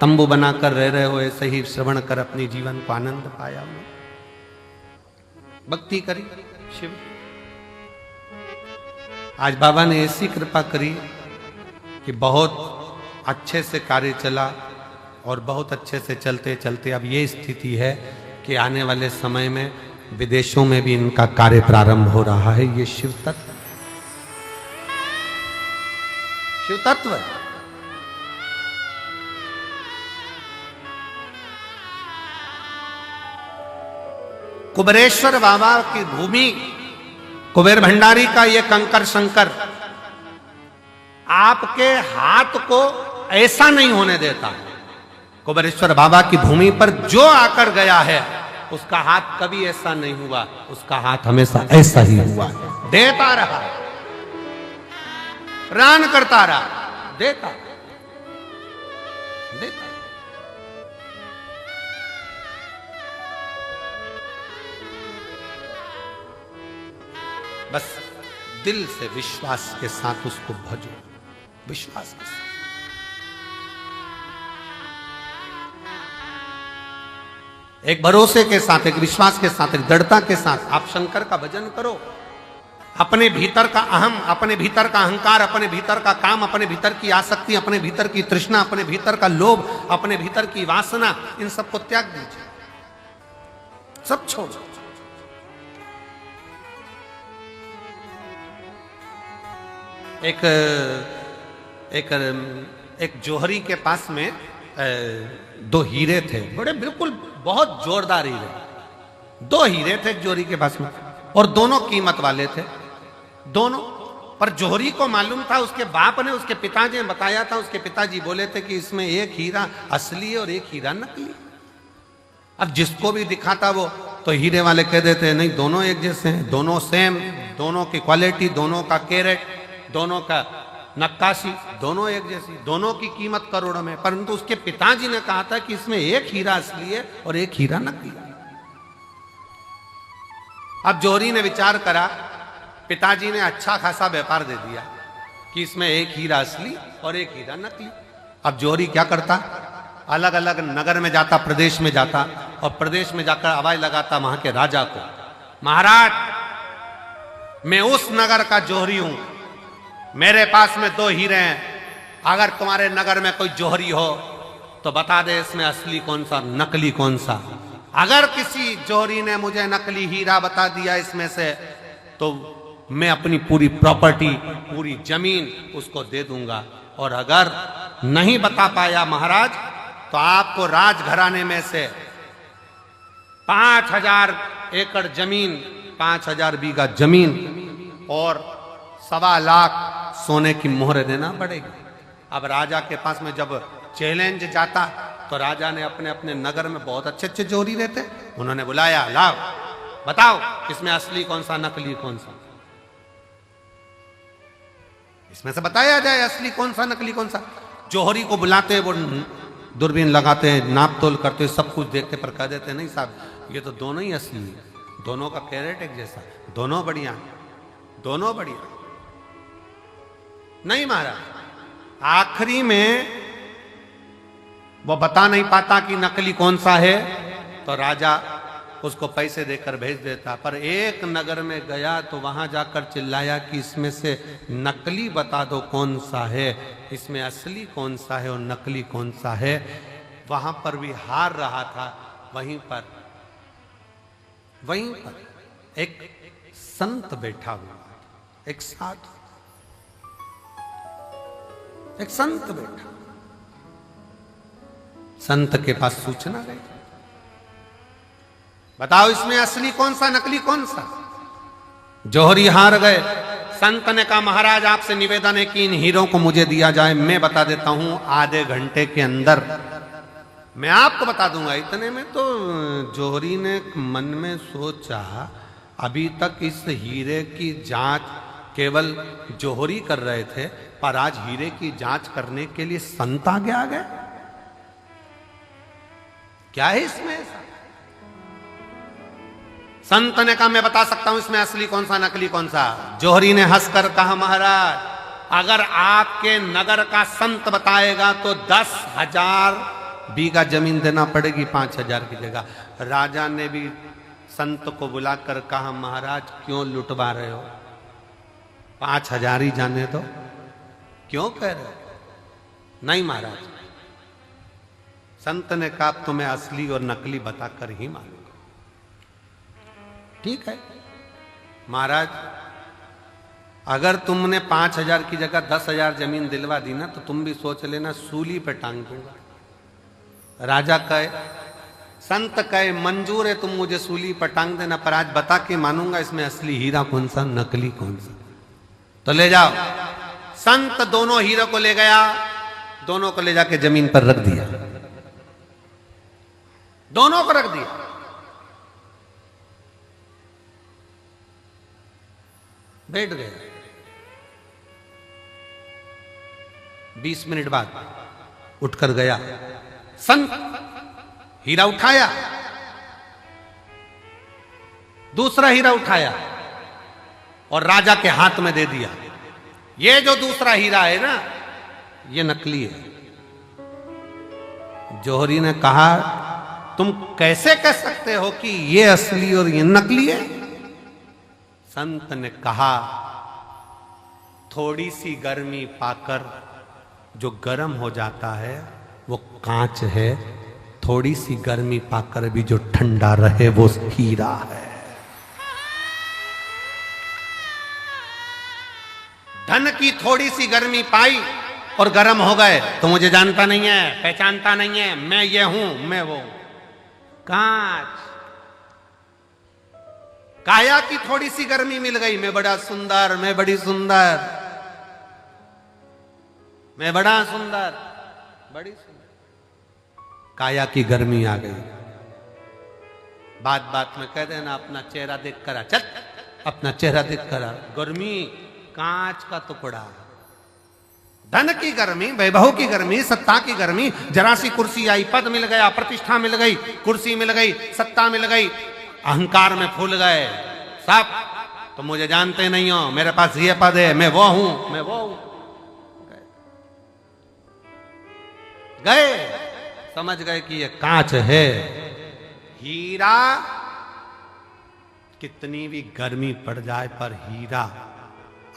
तंबू बनाकर रह रहे हो, ऐसे ही श्रवण कर अपनी जीवन को आनंद पाया। भक्ति करी शिव। आज बाबा ने ऐसी कृपा करी कि बहुत अच्छे से कार्य चला, और बहुत अच्छे से चलते चलते अब ये स्थिति है कि आने वाले समय में विदेशों में भी इनका कार्य प्रारंभ हो रहा है। ये शिव तत्व, शिव तत्व। कुबेरेश्वर बाबा की भूमि, कुबेर भंडारी का ये कंकर शंकर आपके हाथ को ऐसा नहीं होने देता। कुबेरेश्वर बाबा की भूमि पर जो आकर गया है उसका हाथ कभी ऐसा नहीं हुआ, उसका हाथ हमेशा ऐसा ही हुआ, देता रहा, रान करता रहा, देता देता। बस दिल से विश्वास के साथ उसको भजो, विश्वास के साथ। एक भरोसे के साथ, एक विश्वास के साथ, एक दृढ़ता के साथ आप शंकर का भजन करो। अपने भीतर का अहम, अपने भीतर का अहंकार, अपने भीतर का काम, अपने भीतर की आसक्ति, अपने भीतर की तृष्णा, अपने भीतर का लोभ, अपने भीतर की वासना, इन सबको त्याग दीजिए, सब छोड़ो। एक जौहरी के पास में 2 हीरे थे, बड़े बिल्कुल बहुत जोरदार हीरे। 2 हीरे थे जौहरी के पास में, और दोनों कीमत वाले थे, दोनों। पर जौहरी को मालूम था, उसके बाप ने, उसके पिताजी ने बताया था, उसके पिताजी बोले थे कि इसमें एक हीरा असली और एक हीरा नकली। अब जिसको भी दिखाता वो तो हीरे वाले कह देते हैं नहीं दोनों एक जैसे हैं, दोनों सेम, दोनों की क्वालिटी, दोनों का कैरेट, दोनों का नक्काशी, दोनों एक जैसी, दोनों की कीमत करोड़ों में। परंतु उसके पिताजी ने कहा था कि इसमें एक हीरा असली है और एक हीरा नकली। अब जौहरी ने विचार करा, पिताजी ने अच्छा खासा व्यापार दे दिया कि इसमें एक हीरा असली और एक हीरा नकली। अब जौहरी क्या करता, अलग अलग नगर में जाता, प्रदेश में जाता, और प्रदेश में जाकर आवाज लगाता वहां के राजा को, महाराज मैं उस नगर का जौहरी हूं, मेरे पास में 2 हीरे हैं, अगर तुम्हारे नगर में कोई जौहरी हो तो बता दे इसमें असली कौन सा, नकली कौन सा। अगर किसी जौहरी ने मुझे नकली हीरा बता दिया इसमें से, तो मैं अपनी पूरी प्रॉपर्टी, पूरी जमीन उसको दे दूंगा, और अगर नहीं बता पाया महाराज तो आपको राजघराने में से 5,000 एकड़ जमीन, 5,000 बीघा जमीन और 1.25 लाख सोने की मोहर देना पड़ेगी। अब राजा के पास में जब चैलेंज जाता तो राजा ने अपने अपने नगर में बहुत अच्छे अच्छे जोहरी रहते, उन्होंने बुलाया, लाओ बताओ इसमें असली कौन सा नकली कौन सा, इसमें से बताया जाए असली कौन सा नकली कौन सा। जोहरी को बुलाते हैं, वो दूरबीन लगाते हैं, नाप तोल करते हैं, सब कुछ देखते पर कह देते नहीं साहब ये तो दोनों ही असली है, दोनों का कैरेट एक जैसा, दोनों बढ़िया, दोनों बढ़िया। नहीं महाराज, आखिरी में वो बता नहीं पाता कि नकली कौन सा है, तो राजा उसको पैसे देकर भेज देता। पर एक नगर में गया तो वहां जाकर चिल्लाया कि इसमें से नकली बता दो कौन सा है, इसमें असली कौन सा है और नकली कौन सा है। वहां पर भी हार रहा था। वहीं पर एक संत बैठा हुआ, एक साधु, एक संत बैठा। संत के पास सूचना गई, बताओ इसमें असली कौन सा नकली कौन सा। जोहरी हार गए। संत ने कहा महाराज आपसे निवेदन है कि इन हीरों को मुझे दिया जाए, मैं बता देता हूं आधे घंटे के अंदर मैं आपको बता दूंगा। इतने में तो जोहरी ने मन में सोचा अभी तक इस हीरे की जांच केवल जोहरी कर रहे थे, पर आज हीरे की जांच करने के लिए संत आगे आ गए। क्या है इसमें ऐसा? संत ने कहा मैं बता सकता हूं इसमें असली कौन सा नकली कौन सा। जोहरी ने हंसकर कहा महाराज अगर आपके नगर का संत बताएगा तो 10,000 बीघा जमीन देना पड़ेगी 5,000 की जगह। राजा ने भी संत को बुलाकर कहा महाराज क्यों लुटवा रहे हो, 5,000 ही जाने दो, क्यों कह रहे हो? नहीं महाराज, संत ने कहा तुम्हें असली और नकली बताकर ही मालूंगा। ठीक है महाराज, अगर तुमने 5,000 की जगह 10,000 जमीन दिलवा दी ना तो तुम भी सोच लेना सूली पे टांग दूंगा। राजा कहे, संत कहे मंजूर है तुम मुझे सूली पर टांग देना, पर आज बता के मानूंगा इसमें असली हीरा कौन सा नकली कौन सा। तो ले जाओ। संत दोनों हीरो को ले गया, दोनों को ले जाके जमीन पर रख दिया, दोनों को रख दिया। बैठ गए। 20 मिनट बाद उठकर गया संत, हीरा उठाया, दूसरा हीरा उठाया और राजा के हाथ में दे दिया। ये जो दूसरा हीरा है ना ये नकली है। जोहरी ने कहा तुम कैसे कह सकते हो कि ये असली और ये नकली है? संत ने कहा थोड़ी सी गर्मी पाकर जो गर्म हो जाता है वो कांच है, थोड़ी सी गर्मी पाकर भी जो ठंडा रहे वो हीरा है। धन की थोड़ी सी गर्मी पाई और गर्म हो गए तो मुझे जानता नहीं है, पहचानता नहीं है, मैं ये हूं मैं वो। कांच, काया की थोड़ी सी गर्मी मिल गई, मैं बड़ा सुंदर, मैं बड़ी सुंदर, मैं बड़ा सुंदर, बड़ी सुंदर। काया की गर्मी आ गई। बात बात में कह देना अपना चेहरा देख कर आ, चल अपना चेहरा देख कर आ। गर्मी कांच का टुकड़ा। धन की गर्मी, वैभव की गर्मी, सत्ता की गर्मी, जरा सी कुर्सी आई, पद मिल गया, प्रतिष्ठा मिल गई, कुर्सी मिल गई, सत्ता मिल गई, अहंकार में फूल गए सब। तो मुझे जानते नहीं हो, मेरे पास ये पद है, मैं वो हूं, मैं वो हूं। गए, समझ गए कि ये कांच है। हीरा कितनी भी गर्मी पड़ जाए पर हीरा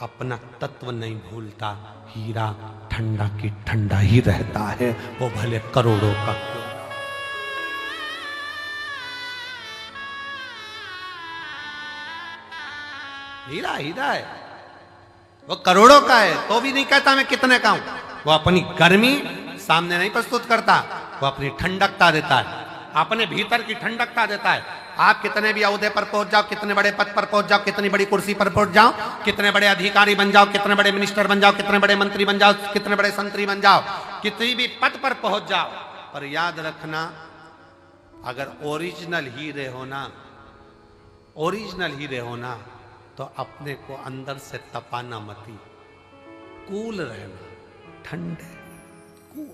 अपना तत्व नहीं भूलता। हीरा ठंडा की ठंडा ही रहता है, वो भले करोड़ों का। हीरा हीरा है, वो करोड़ों का है तो भी नहीं कहता मैं कितने का हूं। वो अपनी गर्मी सामने नहीं प्रस्तुत करता, वो अपनी ठंडकता देता है, अपने भीतर की ठंडकता देता है। आप कितने भी ओहदे पर पहुंच जाओ, कितने बड़े पद पर पहुंच जाओ, कितनी बड़ी कुर्सी पर पहुंच जाओ, कितने बड़े अधिकारी बन जाओ, कितने बड़े मिनिस्टर बन जाओ, कितने बड़े मंत्री बन जाओ, कितने बड़े संतरी बन जाओ, कितनी भी पद पर पहुंच जाओ, पर याद रखना अगर ओरिजिनल हीरे होना तो अपने को अंदर से तपाना मती, कूल रहना, ठंडे कूल।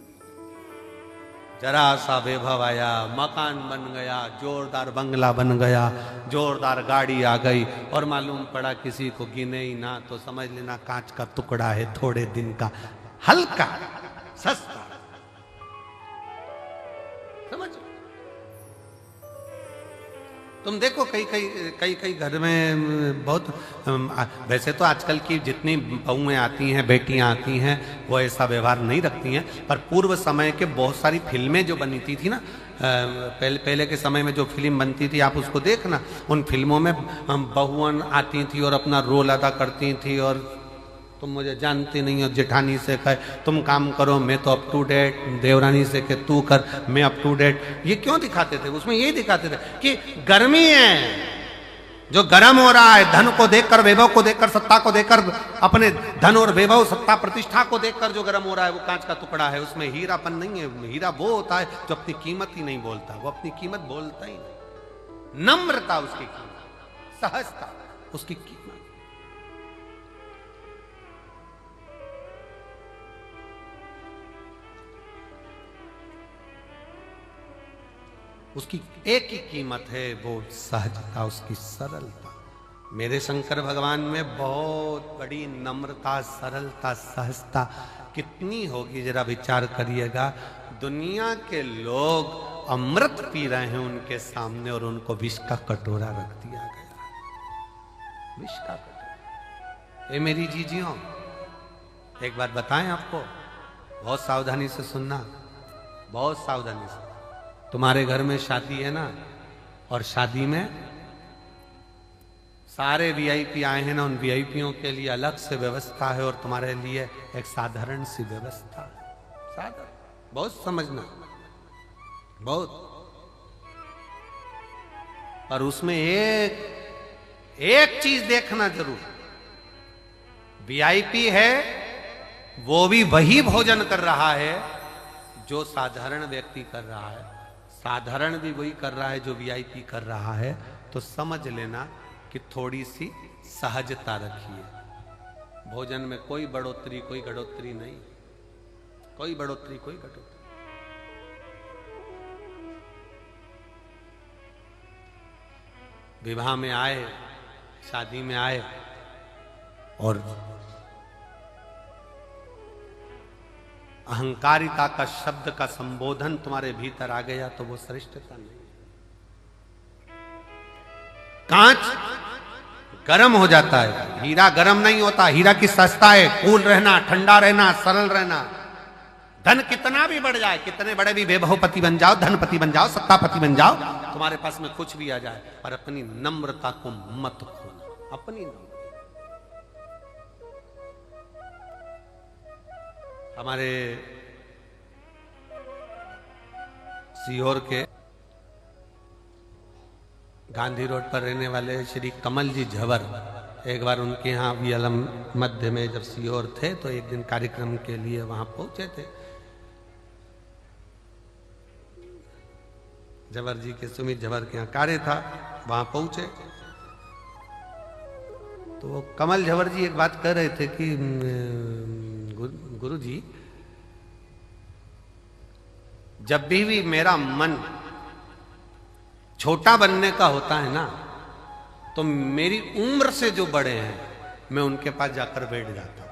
जरा सा वैभव आया, मकान बन गया, जोरदार बंगला बन गया, जोरदार गाड़ी आ गई और मालूम पड़ा किसी को गिने ही ना तो समझ लेना कांच का टुकड़ा है, थोड़े दिन का, हल्का सस्ता। समझ तुम देखो कई घर में बहुत, वैसे तो आजकल की जितनी बहुएं आती हैं, बेटियां आती हैं, वो ऐसा व्यवहार नहीं रखती हैं, पर पूर्व समय के बहुत सारी फिल्में जो बनती थी ना, पहले के समय में जो फिल्म बनती थी आप उसको देखना, उन फिल्मों में बहुआं आती थी और अपना रोल अदा करती थी और तुम मुझे जानती नहीं हो, जेठानी से कहे तुम काम करो मैं तो अप टू डेट, देवरानी से कहे तू कर मैं अप टू डेट। ये क्यों दिखाते थे? उसमें यही दिखाते थे कि गर्मी है, जो गर्म हो रहा है, धन को देखकर, वैभव को देखकर, सत्ता को देखकर, अपने धन और वैभव सत्ता प्रतिष्ठा को देखकर जो गर्म हो रहा है वो कांच का टुकड़ा है, उसमें हीरापन नहीं है। हीरा वो होता है जो अपनी कीमत ही नहीं बोलता, वो अपनी कीमत बोलता ही नहीं। नम्रता उसकी कीमत, सहजता उसकी कीमत। उसकी एक ही कीमत है, वो सहजता, उसकी सरलता। मेरे शंकर भगवान में बहुत बड़ी नम्रता, सरलता, सहजता कितनी होगी जरा विचार करिएगा। दुनिया के लोग अमृत पी रहे हैं उनके सामने और उनको विष का कटोरा रख दिया गया, विष का कटोरा। ए मेरी जीजियों, एक बात बताएं आपको, बहुत सावधानी से सुनना, बहुत सावधानी से। तुम्हारे घर में शादी है ना, और शादी में सारे वीआईपी आए हैं ना, उन वीआईपीओं के लिए अलग से व्यवस्था है और तुम्हारे लिए एक साधारण सी व्यवस्था है। साधारण, बहुत समझना, बहुत। पर उसमें एक चीज देखना जरूर, वीआईपी है वो भी वही भोजन कर रहा है जो साधारण व्यक्ति कर रहा है, साधारण भी वही कर रहा है जो वीआईपी कर रहा है। तो समझ लेना कि थोड़ी सी सहजता रखिए। भोजन में कोई बढ़ोतरी, कोई घटोतरी नहीं, कोई बढ़ोतरी, कोई घटोतरी। विवाह में आए, शादी में आए और अहंकारिता का शब्द का संबोधन तुम्हारे भीतर आ गया तो वो श्रेष्ठता नहीं। कांच गर्म हो जाता है, हीरा गर्म नहीं होता। हीरा की सस्ता है, कूल रहना, ठंडा रहना, सरल रहना। धन कितना भी बढ़ जाए, कितने बड़े भी वैभवपति बन जाओ, धनपति बन जाओ, सत्तापति बन जाओ, तुम्हारे पास में कुछ भी आ जाए, पर अपनी नम्रता को मत खोना, अपनी नम्रता। हमारे सीहोर के गांधी रोड पर रहने वाले श्री कमल जी झवर, एक बार उनके यहाँ वियलम मध्य में जब सीहोर थे तो एक दिन कार्यक्रम के लिए वहां पहुंचे थे। झवर जी के, सुमित झवर के यहाँ कार्य था, वहां पहुंचे तो वो कमल झवर जी एक बात कह रहे थे कि गुरु जी, जब भी मेरा मन छोटा बनने का होता है ना, तो मेरी उम्र से जो बड़े हैं मैं उनके पास जाकर बैठ जाता हूं।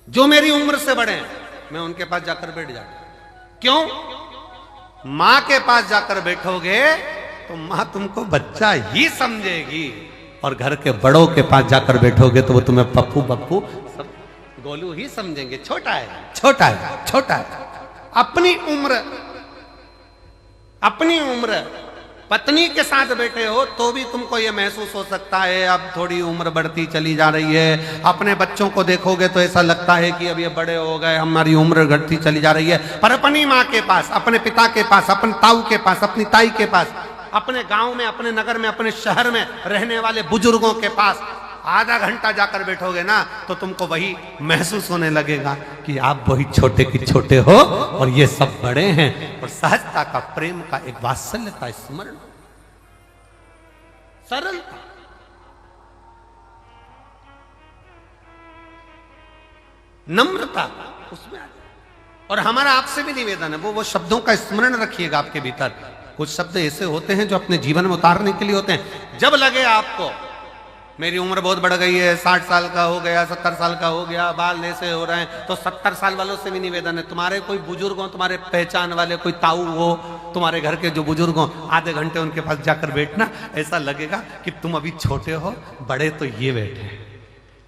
जो मेरी उम्र से बड़े हैं मैं उनके पास जाकर बैठ जाता हूं। क्यों? मां के पास जाकर बैठोगे तो मां तुमको बच्चा ही समझेगी, और घर के बड़ों के पास जाकर बैठोगे तो वो तुम्हें पप्पू बप्पू सब गोलू ही समझेंगे। छोटा है, छोटा है, छोटा है। अपनी उम्र पत्नी के साथ बैठे हो तो भी तुमको ये महसूस हो सकता है अब थोड़ी उम्र बढ़ती चली जा रही है। अपने बच्चों को देखोगे तो ऐसा लगता है कि अब ये बड़े हो गए, हमारी उम्र घटती चली जा रही है। पर अपनी माँ के पास, अपने पिता के पास, अपने ताऊ के पास, अपनी ताई के पास, अपने गांव में, अपने नगर में, अपने शहर में रहने वाले बुजुर्गों के पास आधा घंटा जाकर बैठोगे ना तो तुमको वही महसूस होने लगेगा कि आप वही छोटे की छोटे हो और ये सब बड़े हैं। और सहजता का, प्रेम का, एक वात्सल्य का स्मरण, सरलता, नम्रता उसमें आ जाए। और हमारा आपसे भी निवेदन है, वो शब्दों का स्मरण रखिएगा आपके भीतर। कुछ शब्द ऐसे होते हैं जो अपने जीवन में उतारने के लिए होते हैं। जब लगे आपको मेरी उम्र बहुत बढ़ गई है, 60 साल का हो गया, 70 साल का हो गया, बाल ऐसे हो रहे हैं, तो 70 साल वालों से भी निवेदन है, तुम्हारे कोई बुजुर्ग हो, तुम्हारे पहचान वाले कोई ताऊ हो, तुम्हारे घर के जो बुजुर्ग हो, आधे घंटे उनके पास जाकर बैठना। ऐसा लगेगा कि तुम अभी छोटे हो, बड़े तो ये बैठे हैं।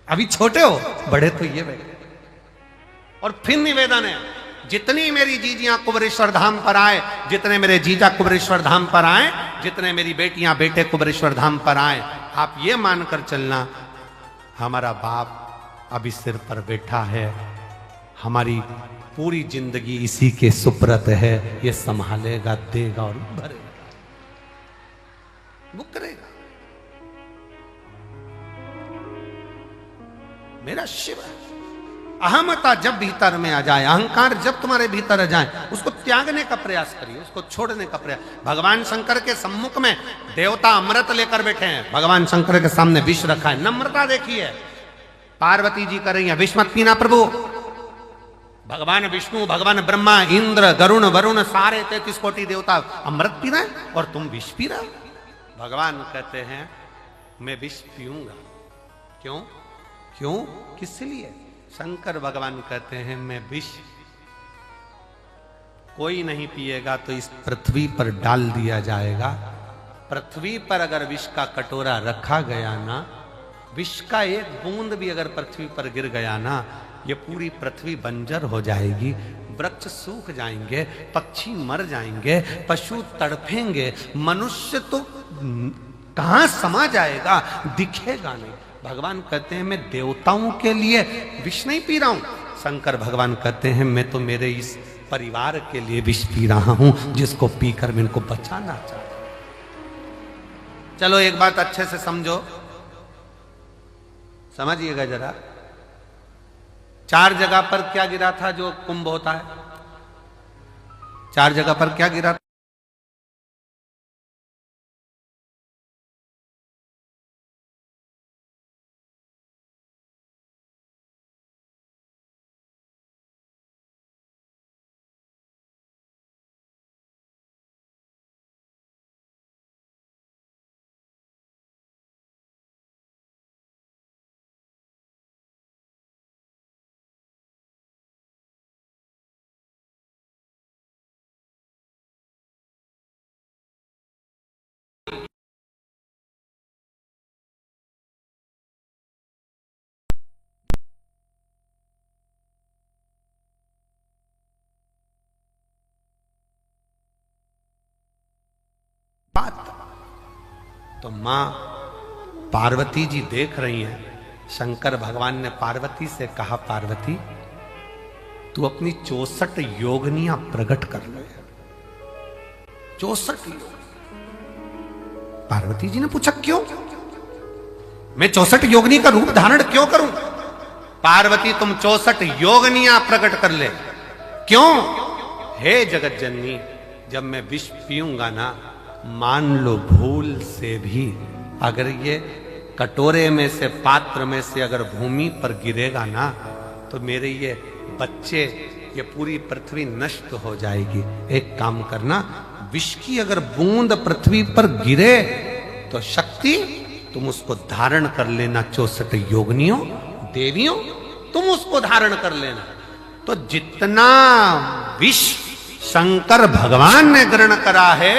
अभी छोटे हो, बड़े तो ये बैठे। और फिर निवेदन है, जितनी मेरी जीजियां कुबरेश्वर धाम पर आए, जितने मेरे जीजा कुबरेश्वर धाम पर आए, जितने मेरी बेटियां बेटे कुबरेश्वर धाम पर आए, आप ये मानकर चलना हमारा बाप अभी सिर पर बैठा है, हमारी पूरी जिंदगी इसी के सुप्रत है, ये संभालेगा, देगा और भरेगा, वो करेगा। मेरा शिव है। अहमता जब भीतर में आ जाए, अहंकार जब तुम्हारे भीतर आ जाए, उसको त्यागने का प्रयास करिए, उसको छोड़ने का प्रयास। भगवान शंकर के सम्मुख में देवता अमृत लेकर बैठे हैं, भगवान शंकर के सामने विष रखा है। नम्रता देखिए, पार्वती जी कर रही है, विष मत पीना प्रभु। भगवान विष्णु, भगवान ब्रह्मा, इंद्र, गरुण, वरुण, सारे 33 कोटि देवता अमृत पी रहे हैं और तुम विष पी रहे हो। भगवान कहते हैं मैं विष पीऊंगा। क्यों? क्यों? किस लिए? शंकर भगवान कहते हैं मैं विष कोई नहीं पिएगा तो इस पृथ्वी पर डाल दिया जाएगा। पृथ्वी पर अगर विष का कटोरा रखा गया ना, विष का एक बूंद भी अगर पृथ्वी पर गिर गया ना, ये पूरी पृथ्वी बंजर हो जाएगी, वृक्ष सूख जाएंगे, पक्षी मर जाएंगे, पशु तड़फेंगे, मनुष्य तो कहां समा जाएगा, दिखेगा नहीं। भगवान कहते हैं मैं देवताओं के लिए विष नहीं पी रहा हूं। शंकर भगवान कहते हैं मैं तो मेरे इस परिवार के लिए विष पी रहा हूं, जिसको पीकर मैं इनको बचाना चाहता हूं। चलो एक बात अच्छे से समझो, समझिएगा जरा। 4 जगह पर क्या गिरा था जो कुंभ होता है? 4 जगह पर क्या गिरा था? बात तो मां पार्वती जी देख रही हैं। शंकर भगवान ने पार्वती से कहा पार्वती तू अपनी 64 योगनियां प्रकट कर ले। 64 योग। पार्वती जी ने पूछा क्यों? मैं 64 योगनी का रूप धारण क्यों करूं? पार्वती तुम 64 योगनियां प्रकट कर ले। क्यों? हे जगत जननी, जब मैं विष पीऊंगा ना, मान लो भूल से भी अगर ये कटोरे में से, पात्र में से अगर भूमि पर गिरेगा ना, तो मेरे ये बच्चे, ये पूरी पृथ्वी नष्ट हो जाएगी। एक काम करना, विष की अगर बूंद पृथ्वी पर गिरे तो शक्ति तुम उसको धारण कर लेना। 64 योगनियों, देवियों, तुम उसको धारण कर लेना। तो जितना विष शंकर भगवान ने ग्रहण करा है,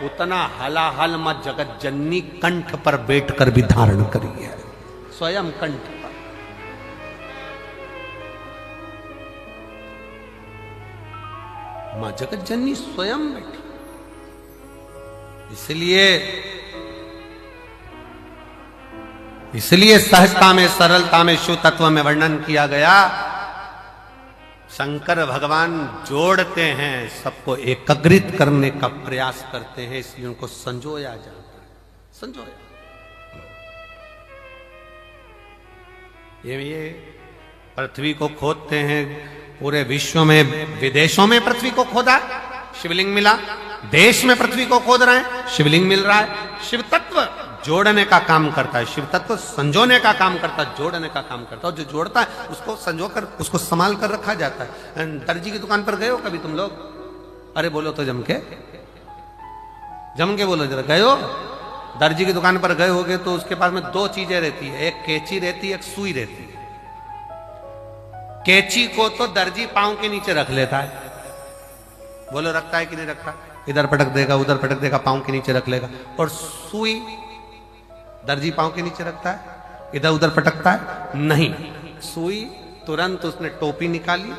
उतना हलाहल में जगत जननी कंठ पर बैठकर भी धारण करी है, स्वयं कंठ पर। मां जगत जननी स्वयं बैठी। इसलिए सहजता में, सरलता में, शुद्ध तत्व में वर्णन किया गया। शंकर भगवान जोड़ते हैं, सबको एकत्रित करने का प्रयास करते हैं, इसलिए उनको संजोया जाता है। संजोया ये पृथ्वी को खोदते हैं, पूरे विश्व में, विदेशों में पृथ्वी को खोदा, शिवलिंग मिला। देश में पृथ्वी को खोद रहे हैं, शिवलिंग मिल रहा है। शिव तत्व जोड़ने का काम करता है, शिव तत्व संजोने का काम करता है, जोड़ने का काम करता है। और जो जोड़ता है उसको संजो कर, उसको संभाल कर रखा जाता है। दर्जी की दुकान पर गए हो कभी तुम लोग? अरे बोलो तो जम के बोलो जरा, गए हो? दर्जी की दुकान पर गए होगे तो उसके पास में दो चीजें रहती है, एक कैंची रहती है, एक सुई रहती है। कैंची को तो दर्जी पांव के नीचे रख लेता है, बोलो रखता है कि नहीं रखता? इधर पटक देगा, उधर पटक देगा, पांव के नीचे रख लेगा। और सुई दर्जी पांव के नीचे रखता है, इधर उधर पटकता है? नहीं, सुई तुरंत उसने टोपी निकाली,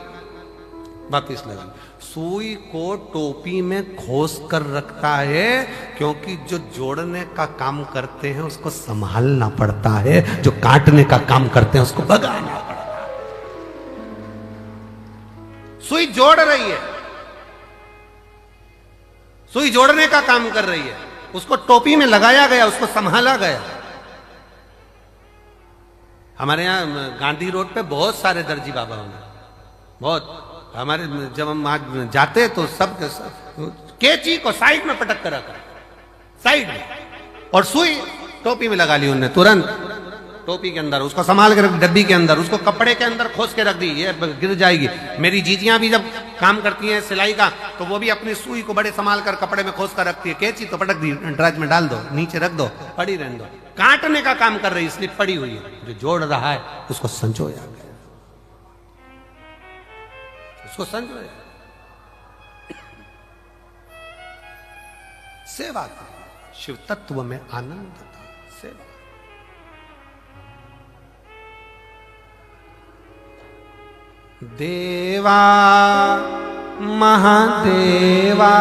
वापिस लगा। सुई को टोपी में खोस कर रखता है, क्योंकि जो जोड़ने का काम करते हैं उसको संभालना पड़ता है, जो काटने का काम करते हैं उसको भगाना पड़ता है। सुई जोड़ रही है, सुई जोड़ने का काम कर रही है, उसको टोपी में लगाया गया, उसको संभाला गया। हमारे यहाँ गांधी रोड पे बहुत सारे दर्जी बाबा होंगे, बहुत। हमारे जब हम वहां जाते तो सब कैंची को साइड में पटक कर रखा, साइड में, और सुई टोपी में लगा ली उन्होंने तुरंत, टोपी के अंदर उसको संभाल के रख, डब्बी के अंदर उसको कपड़े के अंदर खोस के रख दी, ये गिर जाएगी। मेरी जीजियां भी जब काम करती हैं सिलाई का, तो वो भी अपनी सुई को बड़े संभाल कर कपड़े में खोस कर रखती है। कैंची तो पटक दी, ड्राज में डाल दो, नीचे रख दो, पड़ी रहने दो। काटने का काम कर रही, इसलिए पड़ी हुई है। जो जोड़ रहा है उसको संजोया गया, उसको संजोया। सेवा करो, शिव तत्व में आनंद था, सेवा। देवा महादेवा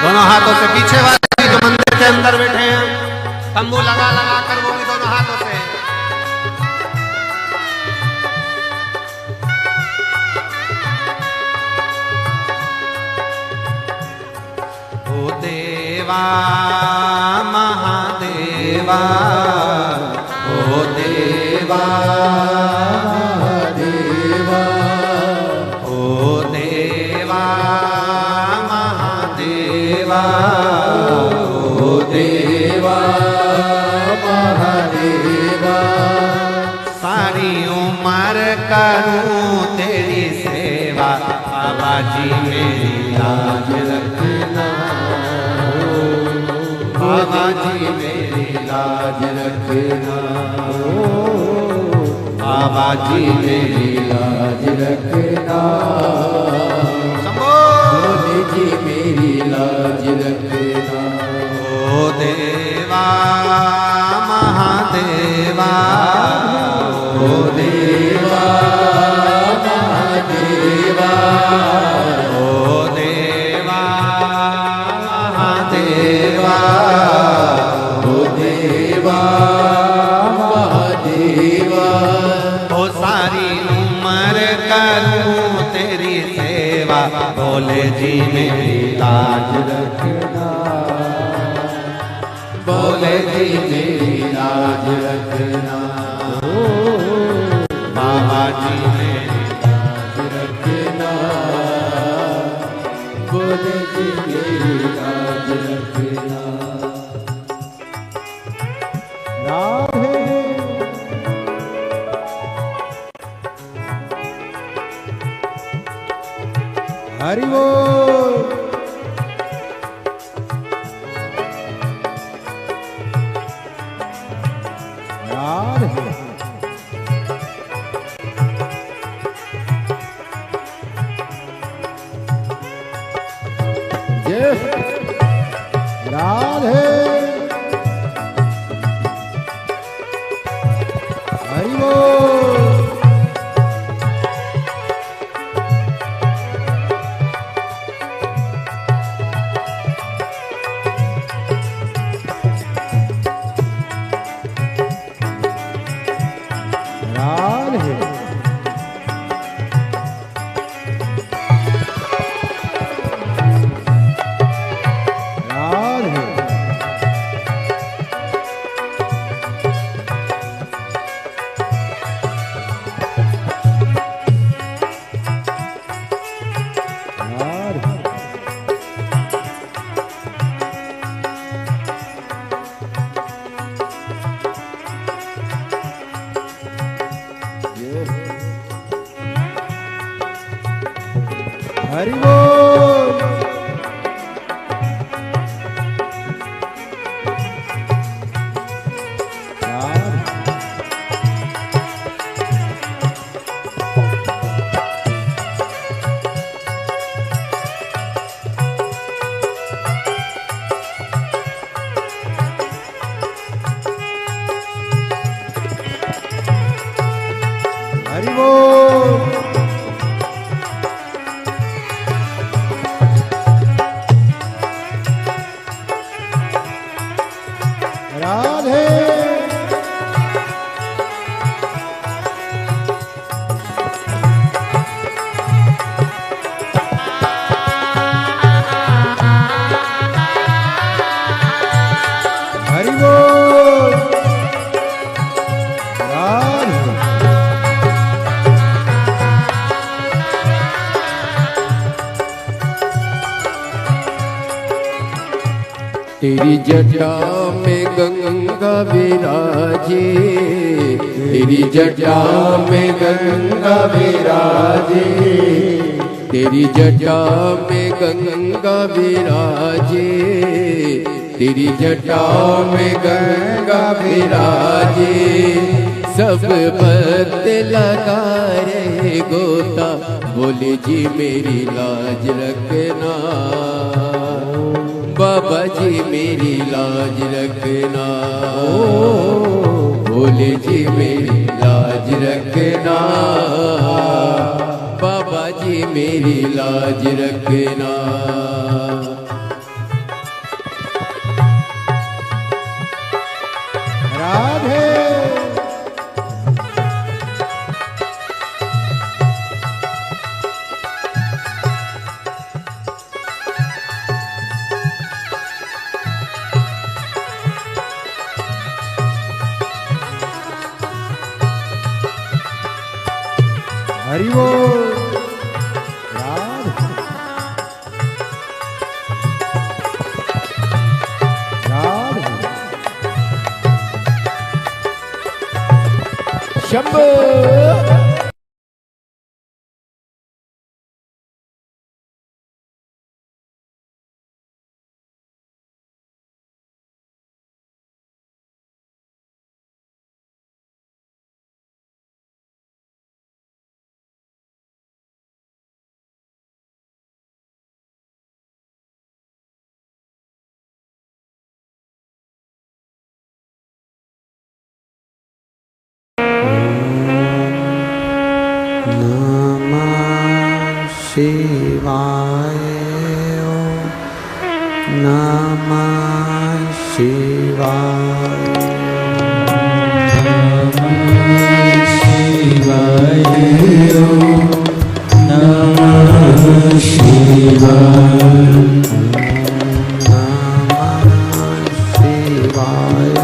दोनों हाथों से पीछे वाले जो मंदिर के अंदर बैठे हैं, तंबू लगा लगा कर वो भी दोनों हाथों से। ओ देवा महादेवा, ओ देवा महादेवा, ओ देवा महादेवा, ओ देवा महादेवा। सारी उम्र करूं तेरी सेवा, बाबा जी मेरी लाज रखना, बाबा जी मेरी लाज रखना, बाबा जी मेरी लाज रखना, भोले जी मेरी लाज रखना। ओ देवा महादेवा, ओ देवा महादेवा, ओ देवा महादेवा, ओ देवा महादेवा। ओ सारी उम्र करूं तेरी सेवा, भोले जी मेरी लाज रखना, भोले जी मेरी लाज रखना, बाबा जी मेरी लाज रखना, भोले जी मेरी लाज रखना। राधे हरि बोल। राधे हरि बोल। राधे राधे हरि बोल। हरि बोल। राधे हरि बोल। राधे तेरी जटा में गंगा विराजे, तेरी जटा में गंगा विराजे, तेरी जटा में गंगा विराजे, तेरी जटा में गंगा विराजे। सब भक्त लगा रहे गोता, बोले जी मेरी लाज रखना, बाबा जी मेरी लाज रखना, भोले जी मेरी लाज रखना, बाबा जी मेरी लाज रखना। राधे हरि बोल। राधे राधे शंभो। शिवाय ओम नमः शिवाय शिवाय ओम नमः शिवाय शिवाय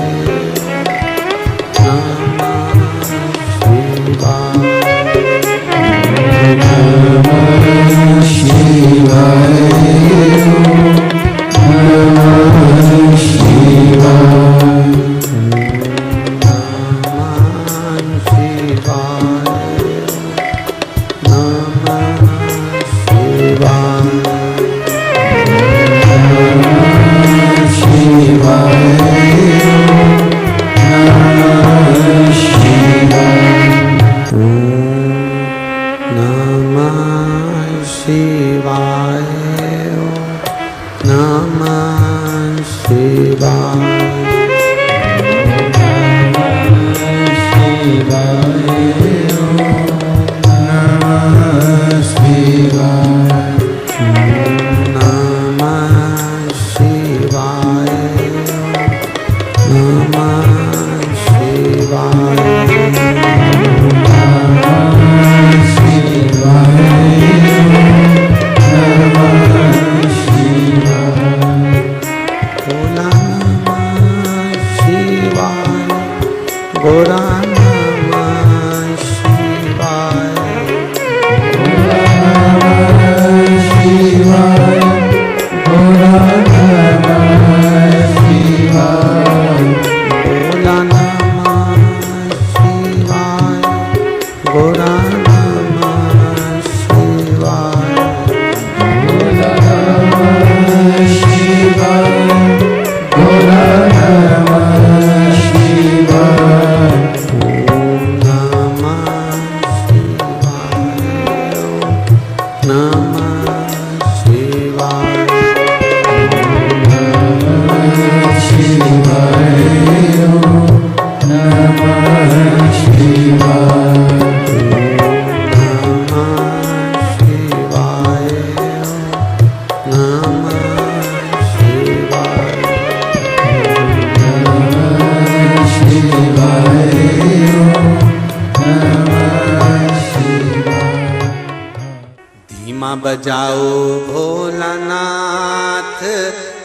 बजाओ भोलानाथ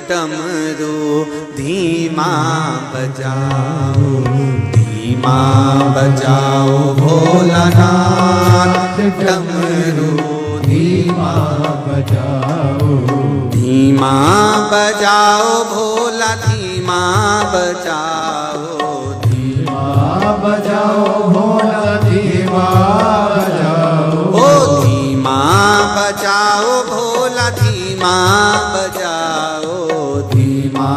डमरू धीमा बजाओ, धीमा बजाओ भोलानाथ डमरू धीमा बजाओ, धीमा बजाओ भोला धीमा बजाओ, धीमा बजाओ भोला धीमा बजाओ, ओ धीमा बजाओ भोला धीमा बजाओ, धीमा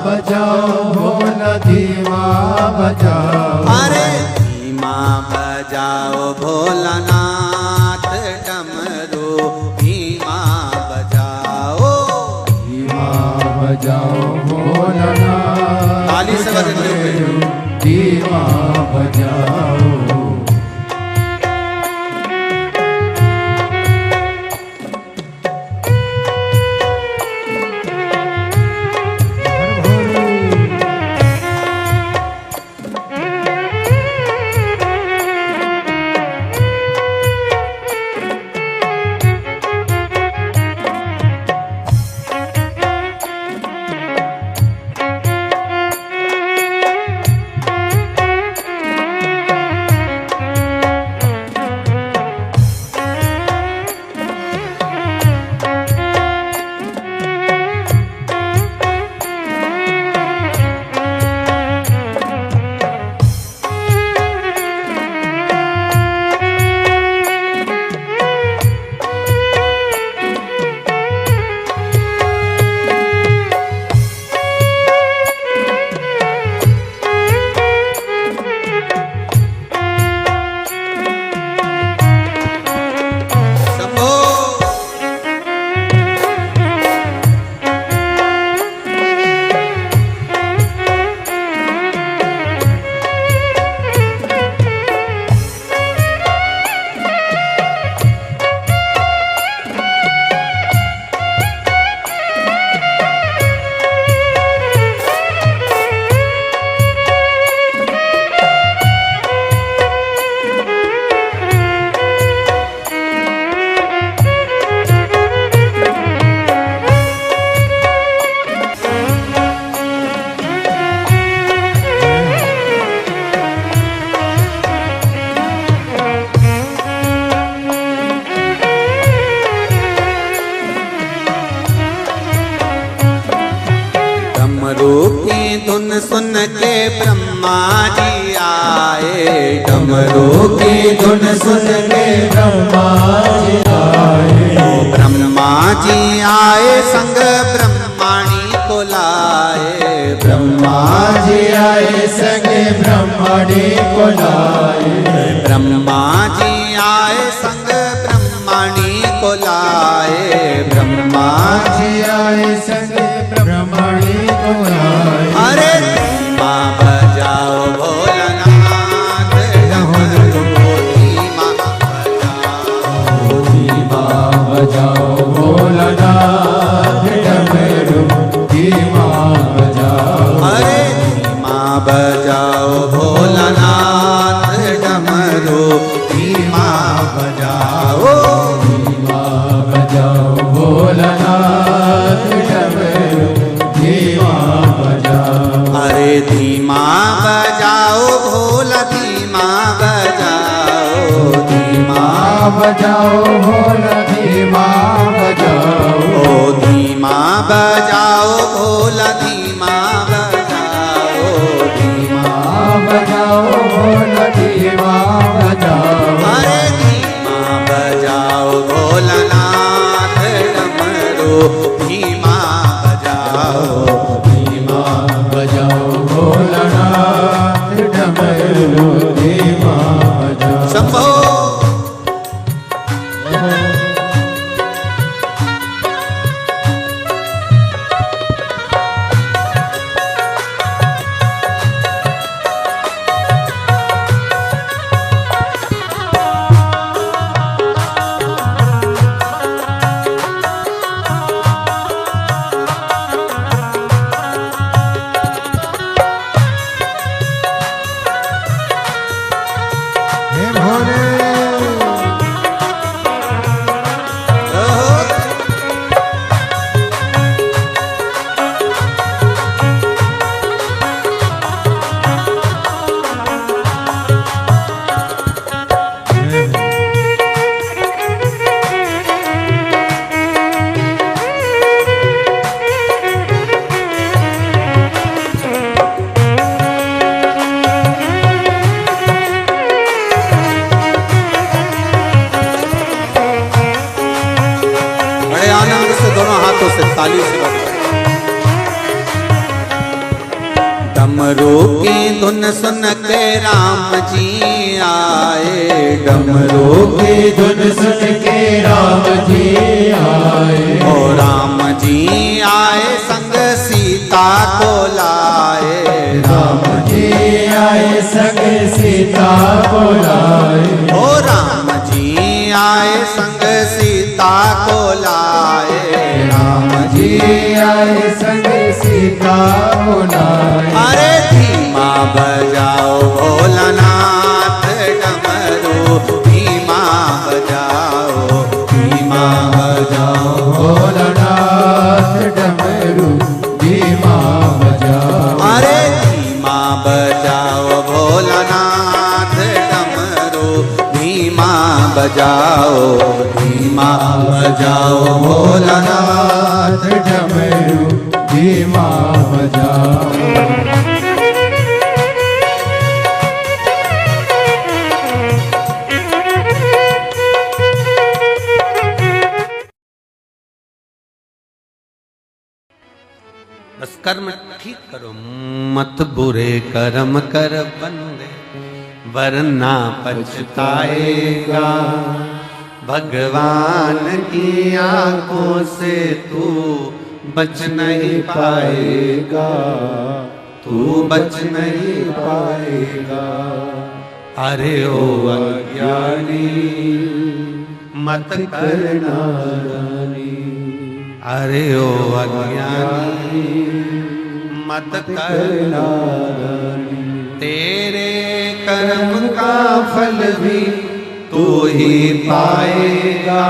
बजाओ भोला धीमा बजाओ, अरे धीमा बजाओ भोलानाथ डमरू धीमा बजाओ, धीमा बजाओ भोलानाथ, ताली से बजते हुए धीमा बजाओ। डमरू की धुन सुन के ब्रह्मा जी आए, डमरू की धुन सुन के ब्रह्मा जी आए, ब्रह्मा जी आए संग ब्रह्माणी को लाए, ब्रह्मा जी आए संग ब्रह्माणी को लाए, ब्रह्मा जी आए संग ब्रह्माणी को लाए, ब्रह्मा जी आए संग ब्रह्माणी को लाए, धीमा बजाओ भोला धीमा बजाओ धीमा बजाओ भोला धीमा बजाओ ओ धीमा बजाओ भोला धीमा बजाओ धीमा बजाओ भोला धीमा बजाओ अरे धीमा बजाओ भोलानाथ डमरू धीमा बजाओ धीमा बजाओ भोलानाथ डमरू धीमा बजाओ शंभो हे भोले बड़े आनंद से दोनों हाथों से ताली से बजाओ। डमरू की धुन सुन के राम जी आए डमरू की धुन सुन के राम जी आए ओ राम जी आए संग सीता को लाए राम जी आए संग सीता को लाए ओ राम जी आए संग सीता को लाए राम जी आए संग सीता को लाए अरे धीमा बजाओ भोलानाथ डमरू धीमा बजाओ धीमा बजाओ भोलानाथ डमरू धीमा बजाओ अरे धीमा बजाओ भोलानाथ डमरू धीमा बजाओ धीमा बजाओ भोलानाथ नाथ डमरू धीमा बजाओ बस कर्म ठीक करो मत बुरे कर्म कर बंदे वरना पछताएगा भगवान की आंखों से तू बच नहीं पाएगा तू बच नहीं पाएगा अरे ओ अज्ञानी मत करना अरे ओ अज्ञानी मत करना तेरे कर्म का फल भी तू ही पाएगा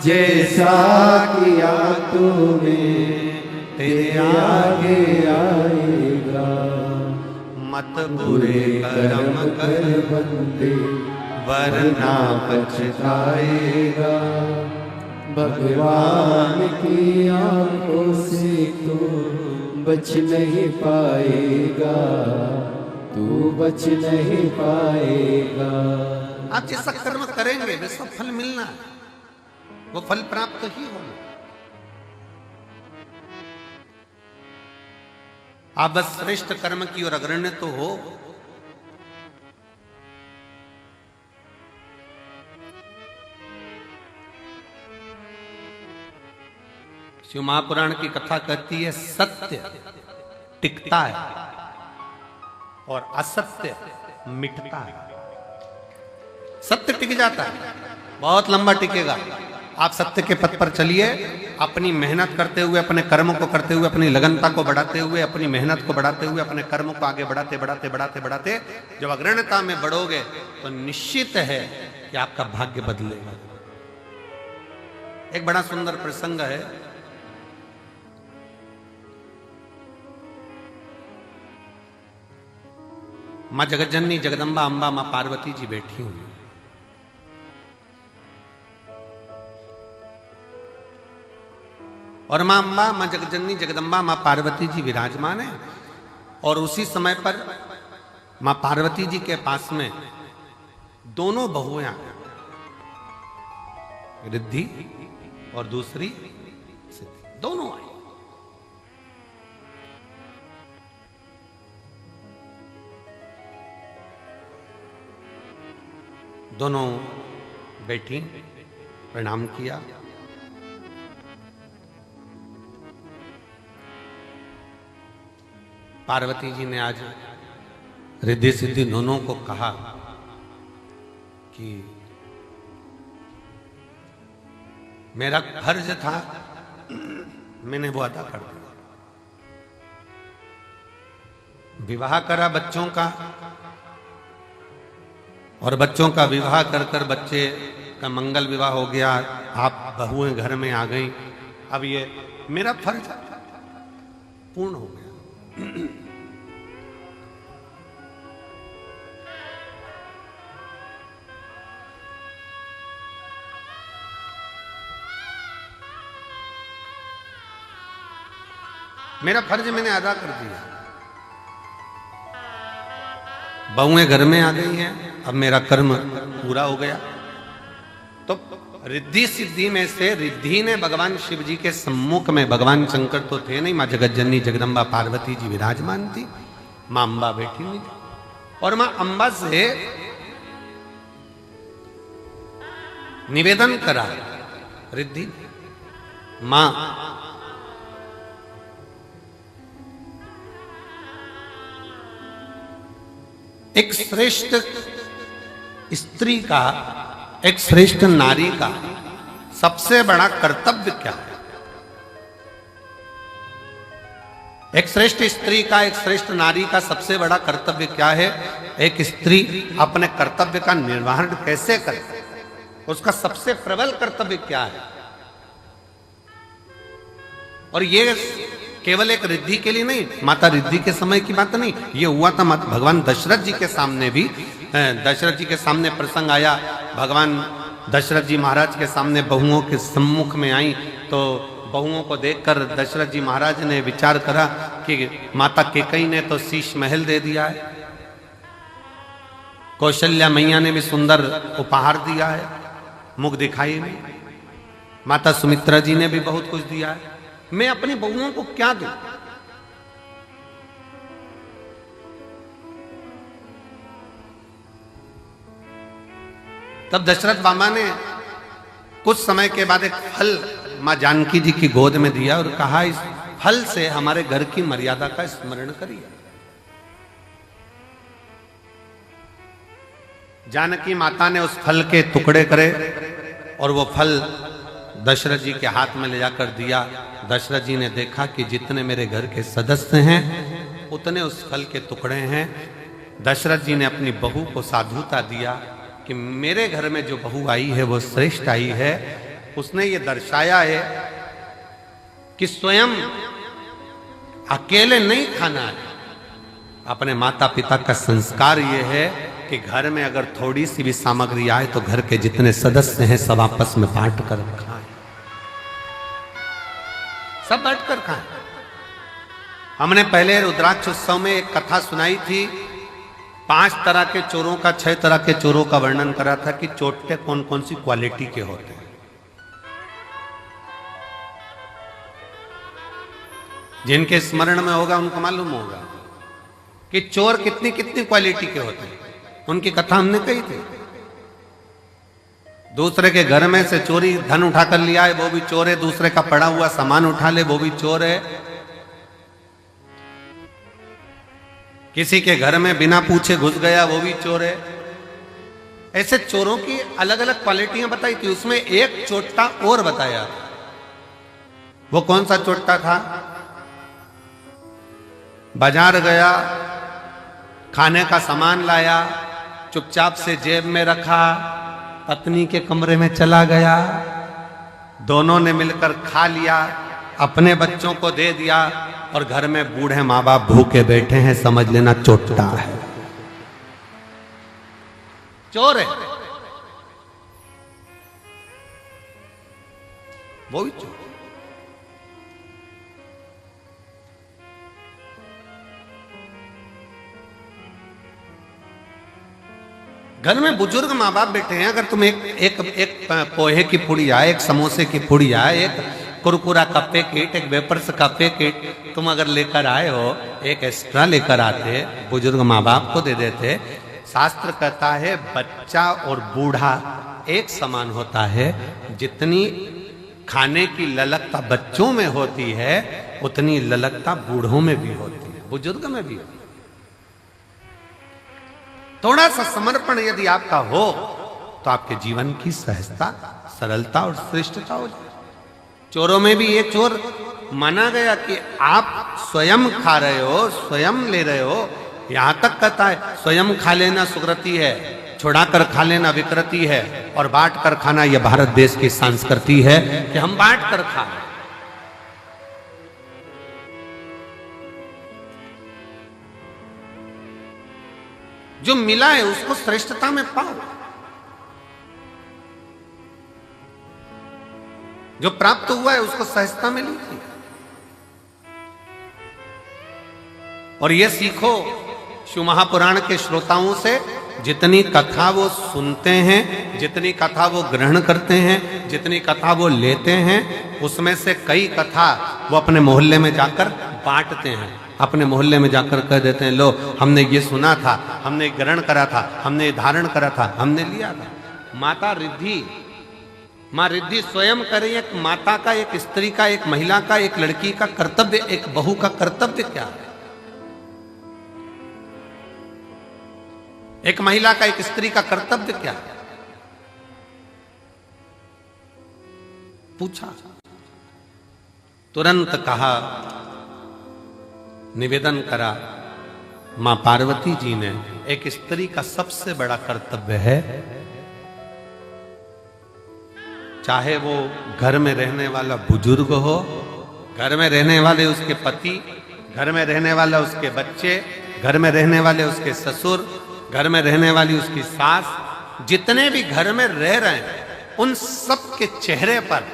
जैसा किया तूने तेरे आगे आएगा मत बुरे कर्म कर बंदे वरना पछताएगा भगवान की आंखों से तू बच नहीं पाएगा तू बच नहीं पाएगा आप जैसा कर्म करेंगे वैसा फल मिलना है वो फल प्राप्त ही होना आप बस श्रेष्ठ कर्म की ओर अग्रण्य तो हो शिव महापुराण की कथा कहती है सत्य टिकता है और असत्य मिटता है सत्य टिक जाता है बहुत लंबा टिकेगा आप सत्य के पथ पर चलिए अपनी मेहनत करते हुए अपने कर्मों को करते हुए अपनी लगनता को बढ़ाते हुए अपनी मेहनत को बढ़ाते हुए अपने कर्मों को आगे बढ़ाते बढ़ाते बढ़ाते बढ़ाते जब अग्रण्यता में बढ़ोगे तो निश्चित है कि आपका भाग्य बदलेगा एक बड़ा सुंदर प्रसंग है माँ जगतजननी जगदम्बा अम्बा माँ पार्वती जी बैठी हुई, और माँ अम्बा माँ जगतजननी जगदम्बा माँ पार्वती जी विराजमान है। और उसी समय पर माँ पार्वती जी के पास में दोनों बहुएं, रिद्धि और दूसरी सिद्धि, दोनों आई। दोनों बैठी, प्रणाम किया। पार्वती जी ने आज रिद्धि सिद्धि दोनों को कहा कि मेरा फर्ज था, मैंने वो अदा कर दिया। विवाह करा बच्चों का, और बच्चों का विवाह कर कर बच्चे का मंगल विवाह हो गया, आप बहुएं घर में आ गई। अब ये मेरा फर्ज पूर्ण हो गया। मेरा फर्ज मैंने अदा कर दिया। बहुएं घर में आ गई हैं, अब मेरा कर्म पूरा हो गया। तो रिद्धि सिद्धि में से रिद्धि ने भगवान शिव जी के सम्मुख में, भगवान शंकर तो थे नहीं, माँ जगतजननी जगदम्बा पार्वती जी विराजमान थी, माँ अम्बा बैठी हुई थी, और माँ अम्बा से निवेदन करा रिद्धि, माँ एक श्रेष्ठ स्त्री का, एक श्रेष्ठ नारी का सबसे बड़ा कर्तव्य क्या है? एक श्रेष्ठ स्त्री का, एक श्रेष्ठ नारी का सबसे बड़ा कर्तव्य क्या है? एक स्त्री अपने कर्तव्य का निर्वहन कैसे करे, उसका सबसे प्रबल कर्तव्य क्या है? और ये केवल एक रिद्धि के लिए नहीं, माता रिद्धि के समय की बात नहीं, ये हुआ था भगवान दशरथ जी के सामने भी। दशरथ जी के सामने प्रसंग आया, भगवान दशरथ जी महाराज के सामने बहुओं के सम्मुख में आई, तो बहुओं को देखकर दशरथ जी महाराज ने विचार करा कि माता केकई ने तो शीश महल दे दिया है, कौशल्या मैया ने भी सुंदर उपहार दिया है, मुख दिखाई में, माता सुमित्रा जी ने भी बहुत कुछ दिया है, मैं अपनी बहुओं को क्या दूं? तब दशरथ मामा ने कुछ समय के बाद एक फल मां जानकी जी की गोद में दिया और कहा, इस फल से हमारे घर की मर्यादा का स्मरण करिए। जानकी माता ने उस फल के टुकड़े करे और वो फल दशरथ जी के हाथ में ले जाकर दिया। दशरथ जी ने देखा कि जितने मेरे घर के सदस्य हैं उतने उस फल के टुकड़े हैं। दशरथ जी ने अपनी बहू को साधुता दिया कि मेरे घर में जो बहू आई है वो श्रेष्ठ आई है। उसने ये दर्शाया है कि स्वयं अकेले नहीं खाना है, अपने माता पिता का संस्कार ये है कि घर में अगर थोड़ी सी भी सामग्री आए तो घर के जितने सदस्य हैं सब आपस में बांट कर खाएं, सब बांट कर खाएं। हमने पहले रुद्राक्ष उत्सव में एक कथा सुनाई थी, 5 तरह के चोरों का, 6 तरह के चोरों का वर्णन करा था कि चोटे कौन कौन सी क्वालिटी के होते हैं। जिनके स्मरण में होगा उनको मालूम होगा कि चोर कितनी कितनी क्वालिटी के होते हैं। उनकी कथा हमने कही थी। दूसरे के घर में से चोरी धन उठा कर लिया है वो भी चोर है, दूसरे का पड़ा हुआ सामान उठा ले वो भी चोर है, किसी के घर में बिना पूछे घुस गया वो भी चोर है। ऐसे चोरों की अलग अलग क्वालिटियां बताई थी। उसमें एक चोट्टा और बताया। वो कौन सा चोट्टा था? बाजार गया, खाने का सामान लाया, चुपचाप से जेब में रखा, पत्नी के कमरे में चला गया, दोनों ने मिलकर खा लिया, अपने बच्चों को दे दिया और घर में बूढ़े माँ बाप भूखे बैठे हैं, समझ लेना चोट्टा है। चोर है, वो भी चोर। घर में बुजुर्ग माँ बाप बैठे हैं, अगर तुम एक पोहे की पुड़िया, एक समोसे की पुड़िया, एक कुरकुरा का पैकेट, एक वेपर्स का पैकेट तुम अगर लेकर आए हो, एक एक्स्ट्रा लेकर आते, बुजुर्ग माँ बाप को दे देते। शास्त्र कहता है बच्चा और बूढ़ा एक समान होता है। जितनी खाने की ललकता बच्चों में होती है उतनी ललकता बूढ़ों में भी होती है, बुजुर्ग में भी होती है। थोड़ा सा समर्पण यदि आपका हो तो आपके जीवन की सहजता, सरलता और श्रेष्ठता हो जाए। चोरों में भी ये चोर माना गया कि आप स्वयं खा रहे हो, स्वयं ले रहे हो। यहां तक कहता है स्वयं खा लेना सुकृति है, छुड़ा कर खा लेना विकृति है, और बांट कर खाना यह भारत देश की संस्कृति है कि हम बांट कर खा रहे। जो मिला है उसको श्रेष्ठता में पाओ, जो प्राप्त हुआ है उसको सहजता में लीजिए। और यह सीखो शिव महापुराण के श्रोताओं से, जितनी कथा वो सुनते हैं, जितनी कथा वो ग्रहण करते हैं, जितनी कथा वो लेते हैं, उसमें से कई कथा वो अपने मोहल्ले में जाकर बांटते हैं। अपने मोहल्ले में जाकर कह देते हैं, लो हमने ये सुना था, हमने ग्रहण करा था, हमने धारण करा था, हमने लिया था। माता रिद्धि, माँ रिद्धि स्वयं करे। एक माता का, एक स्त्री का, एक महिला का, एक लड़की का कर्तव्य, एक बहू का कर्तव्य क्या है? एक महिला का, एक स्त्री का कर्तव्य क्या है? पूछा, तुरंत कहा, निवेदन करा मां पार्वती जी ने, एक स्त्री का सबसे बड़ा कर्तव्य है, चाहे वो घर में रहने वाला बुजुर्ग हो, घर में रहने वाले उसके पति, घर में रहने वाला उसके बच्चे, घर में रहने वाले उसके ससुर, घर में रहने वाली उसकी सास, जितने भी घर में रह रहे हैं उन सब के चेहरे पर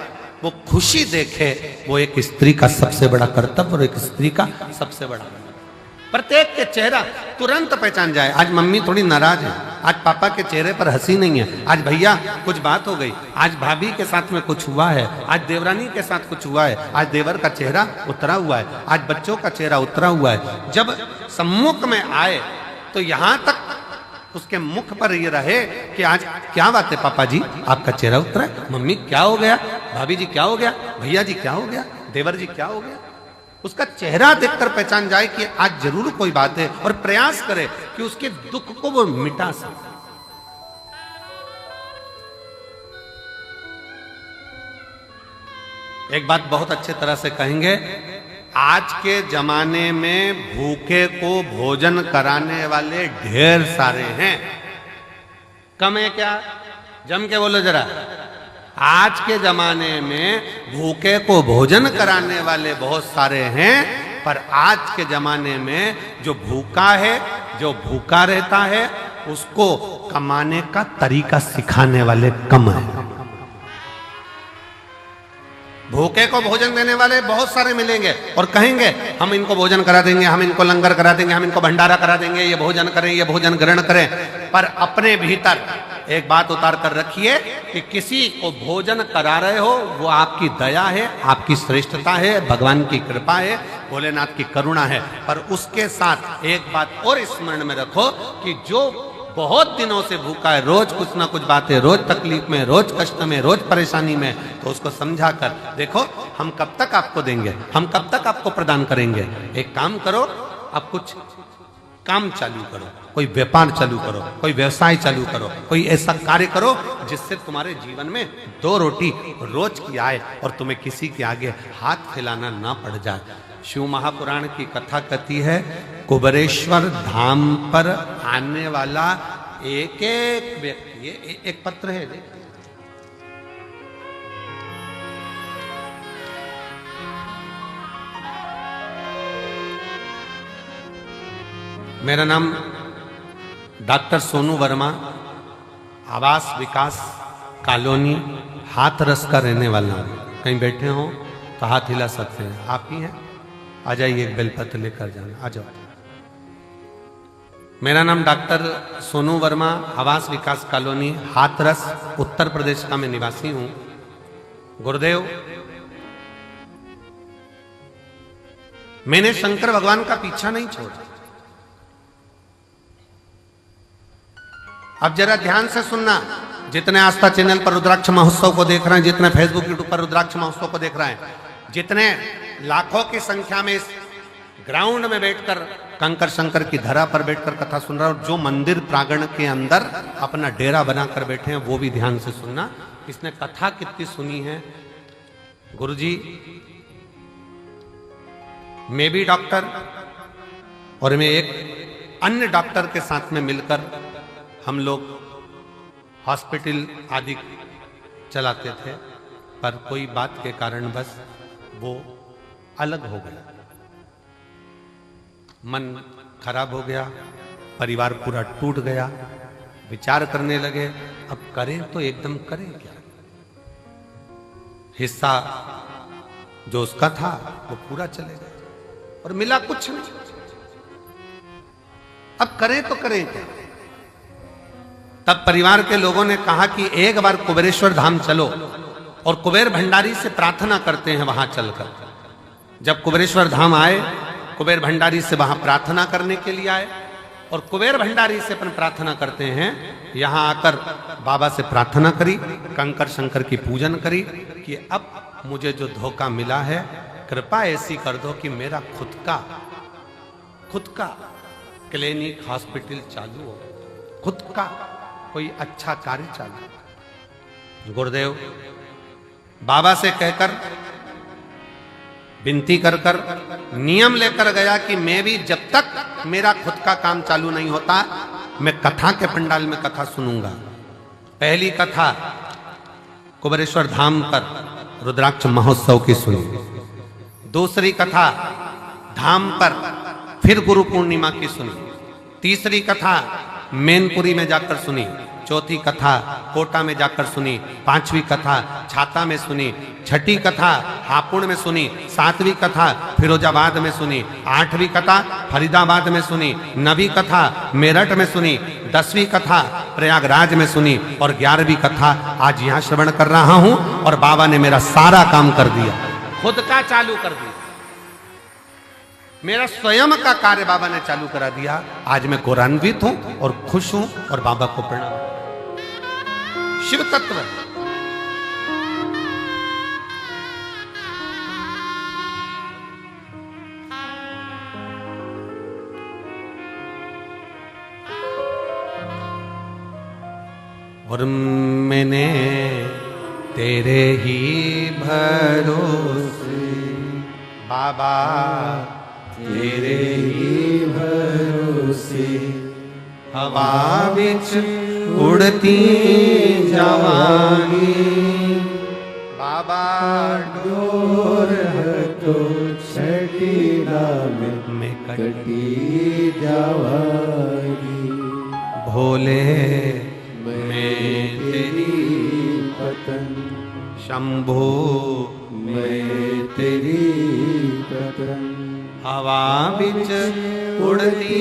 वो खुशी देखे, वो एक स्त्री का सबसे बड़ा कर्तव्य और एक स्त्री का सबसे बड़ा। प्रत्येक के चेहरा तुरंत पहचान जाए। आज मम्मी थोड़ी नाराज है, आज पापा के चेहरे पर हंसी नहीं है, आज भैया कुछ बात हो गई, आज भाभी के साथ में कुछ हुआ है, आज देवरानी के साथ कुछ हुआ है, आज देवर का चेहरा उतरा हुआ है, आज बच्चों का चेहरा उतरा हुआ है। जब सम्मुख में आए तो यहां तक उसके मुख पर ये रहे कि आज क्या बात है पापा जी, आपका चेहरा उतरा है, मम्मी क्या हो गया, भाभी जी क्या हो गया, भैया जी क्या हो गया, देवर जी क्या हो गया। उसका चेहरा देखकर पहचान जाए कि आज जरूर कोई बात है, और प्रयास करे कि उसके दुख को वो मिटा सके। एक बात बहुत अच्छे तरह से कहेंगे, आज के जमाने में भूखे को भोजन कराने वाले ढेर सारे हैं, कम है क्या? जम के बोलो जरा। आज के जमाने में भूखे को भोजन कराने वाले बहुत सारे हैं, पर आज के जमाने में जो भूखा है, जो भूखा रहता है, उसको कमाने का तरीका सिखाने वाले कम हैं। भूखे को भोजन देने वाले बहुत सारे मिलेंगे और कहेंगे हम इनको भोजन करा देंगे, हम इनको लंगर करा देंगे, हम इनको भंडारा करा देंगे, ये भोजन करें, ये भोजन ग्रहण करें। पर अपने भीतर एक बात उतार कर रखिए कि किसी को भोजन करा रहे हो वो आपकी दया है, आपकी श्रेष्ठता है, भगवान की कृपा है, भोलेनाथ की करुणा है। पर उसके साथ एक बात और स्मरण में रखो कि जो बहुत दिनों से भूखा है, रोज कुछ ना कुछ बात है, रोज तकलीफ में, रोज कष्ट में, रोज परेशानी में, तो उसको समझा कर देखो हम कब तक आपको देंगे, हम कब तक आपको प्रदान करेंगे। एक काम करो, आप कुछ काम चालू करो, कोई व्यापार चालू करो, कोई व्यवसाय चालू करो, कोई ऐसा कार्य करो जिससे तुम्हारे जीवन में 2 रोटी रोज की आए और तुम्हें किसी के आगे हाथ फैलाना ना पड़ जाए। शिव महापुराण की कथा कहती है, कुबेरेश्वर धाम पर आने वाला एक एक व्यक्ति, ये एक पत्र है, मेरा नाम डॉक्टर सोनू वर्मा, आवास विकास कॉलोनी हाथरस का रहने वाला हूं। कहीं बैठे हो तो हाथ हिला सकते हैं, आप ही हैं। आ जाइए, एक बेलपत्र लेकर जाना, आ जाओ। मेरा नाम डॉक्टर सोनू वर्मा, आवास विकास कॉलोनी हाथरस उत्तर प्रदेश का मैं निवासी हूं। गुरुदेव, मैंने शंकर भगवान का पीछा नहीं छोड़ा। अब जरा ध्यान से सुनना, जितने आस्था चैनल पर रुद्राक्ष महोत्सव को देख रहे हैं, जितने फेसबुक यूट्यूब पर रुद्राक्ष महोत्सव को देख रहे हैं, जितने लाखों की संख्या में इस ग्राउंड में बैठकर कंकर शंकर की धरा पर बैठकर कथा सुन रहा हूं, जो मंदिर प्रांगण के अंदर अपना डेरा बनाकर बैठे हैं, वो भी ध्यान से सुनना। इसने कथा कितनी सुनी है। गुरुजी, मैं भी डॉक्टर और मैं एक अन्य डॉक्टर के साथ में मिलकर हम लोग हॉस्पिटल आदि चलाते थे, पर कोई बात के कारण बस वो अलग हो गया। मन खराब हो गया, परिवार पूरा टूट गया। विचार करने लगे, अब करें तो एकदम करें क्या। हिस्सा जो उसका था वो पूरा चले गया और मिला कुछ नहीं। अब करें तो करें क्या। तब परिवार के लोगों ने कहा कि एक बार कुबेरेश्वर धाम चलो और कुबेर भंडारी से प्रार्थना करते हैं वहां चलकर। जब कुबेरेश्वर धाम आए, कुबेर भंडारी से वहां प्रार्थना करने के लिए आए और कुबेर भंडारी से अपन प्रार्थना करते हैं। यहां आकर बाबा से प्रार्थना करी, कंकर शंकर की पूजन करी कि अब मुझे जो धोखा मिला है, कृपा ऐसी कर दो कि मेरा खुद का क्लिनिक हॉस्पिटल चालू हो, खुद का कोई अच्छा कार्य चालू। गुरुदेव बाबा से कहकर विनती कर नियम लेकर गया कि मैं भी जब तक मेरा खुद का काम चालू नहीं होता, मैं कथा के पंडाल में कथा सुनूंगा। पहली कथा कुबेरेश्वर धाम पर रुद्राक्ष महोत्सव की सुनी। दूसरी कथा धाम पर फिर गुरु पूर्णिमा की सुनी। तीसरी कथा मैनपुरी में जाकर सुनी। चौथी कथा कोटा में जाकर सुनी। पांचवी कथा छाता में सुनी। छठी कथा हापुड़ में सुनी। सातवीं कथा फिरोजाबाद में सुनी। आठवीं कथा फरीदाबाद में सुनी। नवीं कथा मेरठ में सुनी। 10वीं कथा प्रयागराज में सुनी और 11वीं कथा आज यहाँ श्रवण कर रहा हूं। और बाबा ने मेरा सारा काम कर दिया, खुद का चालू कर दिया। मेरा स्वयं का कार्य बाबा ने चालू करा दिया। आज मैं गौरवान्वित हूं और खुश हूं और बाबा को प्रणाम। शिव तत्व और मैंने तेरे ही भरोसे बाबा, तेरे ही भरोसे हवा बिच उड़ती जवानी बाबा डोर तो छटीला में कटी जावारी। भोले मैं तेरी पतन शंभो मैं तेरी पतन हवा बिच उड़ती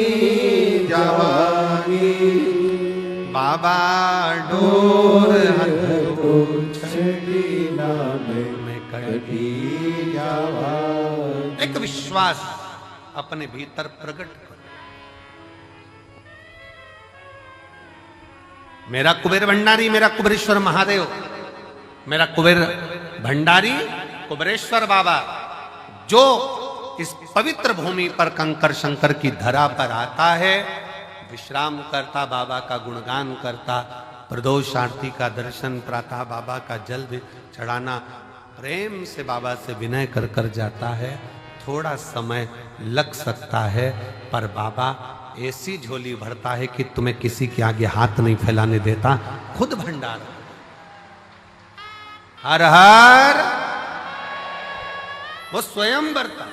जवानी बाबा डोर तो छटीला में कटी जावारी। एक विश्वास अपने भीतर प्रकट करो। मेरा कुबेर भंडारी, मेरा कुबेरेश्वर महादेव, मेरा कुबेर भंडारी कुबेरेश्वर बाबा, जो इस पवित्र भूमि पर कंकर शंकर की धरा पर आता है, विश्राम करता, बाबा का गुणगान करता, प्रदोष आरती का दर्शन, प्रातः बाबा का जल भी चढ़ाना, प्रेम से बाबा से विनय कर कर जाता है। थोड़ा समय लग सकता है, पर बाबा ऐसी झोली भरता है कि तुम्हें किसी के आगे हाथ नहीं फैलाने देता। खुद भंडार। हर हर वो स्वयं बरता।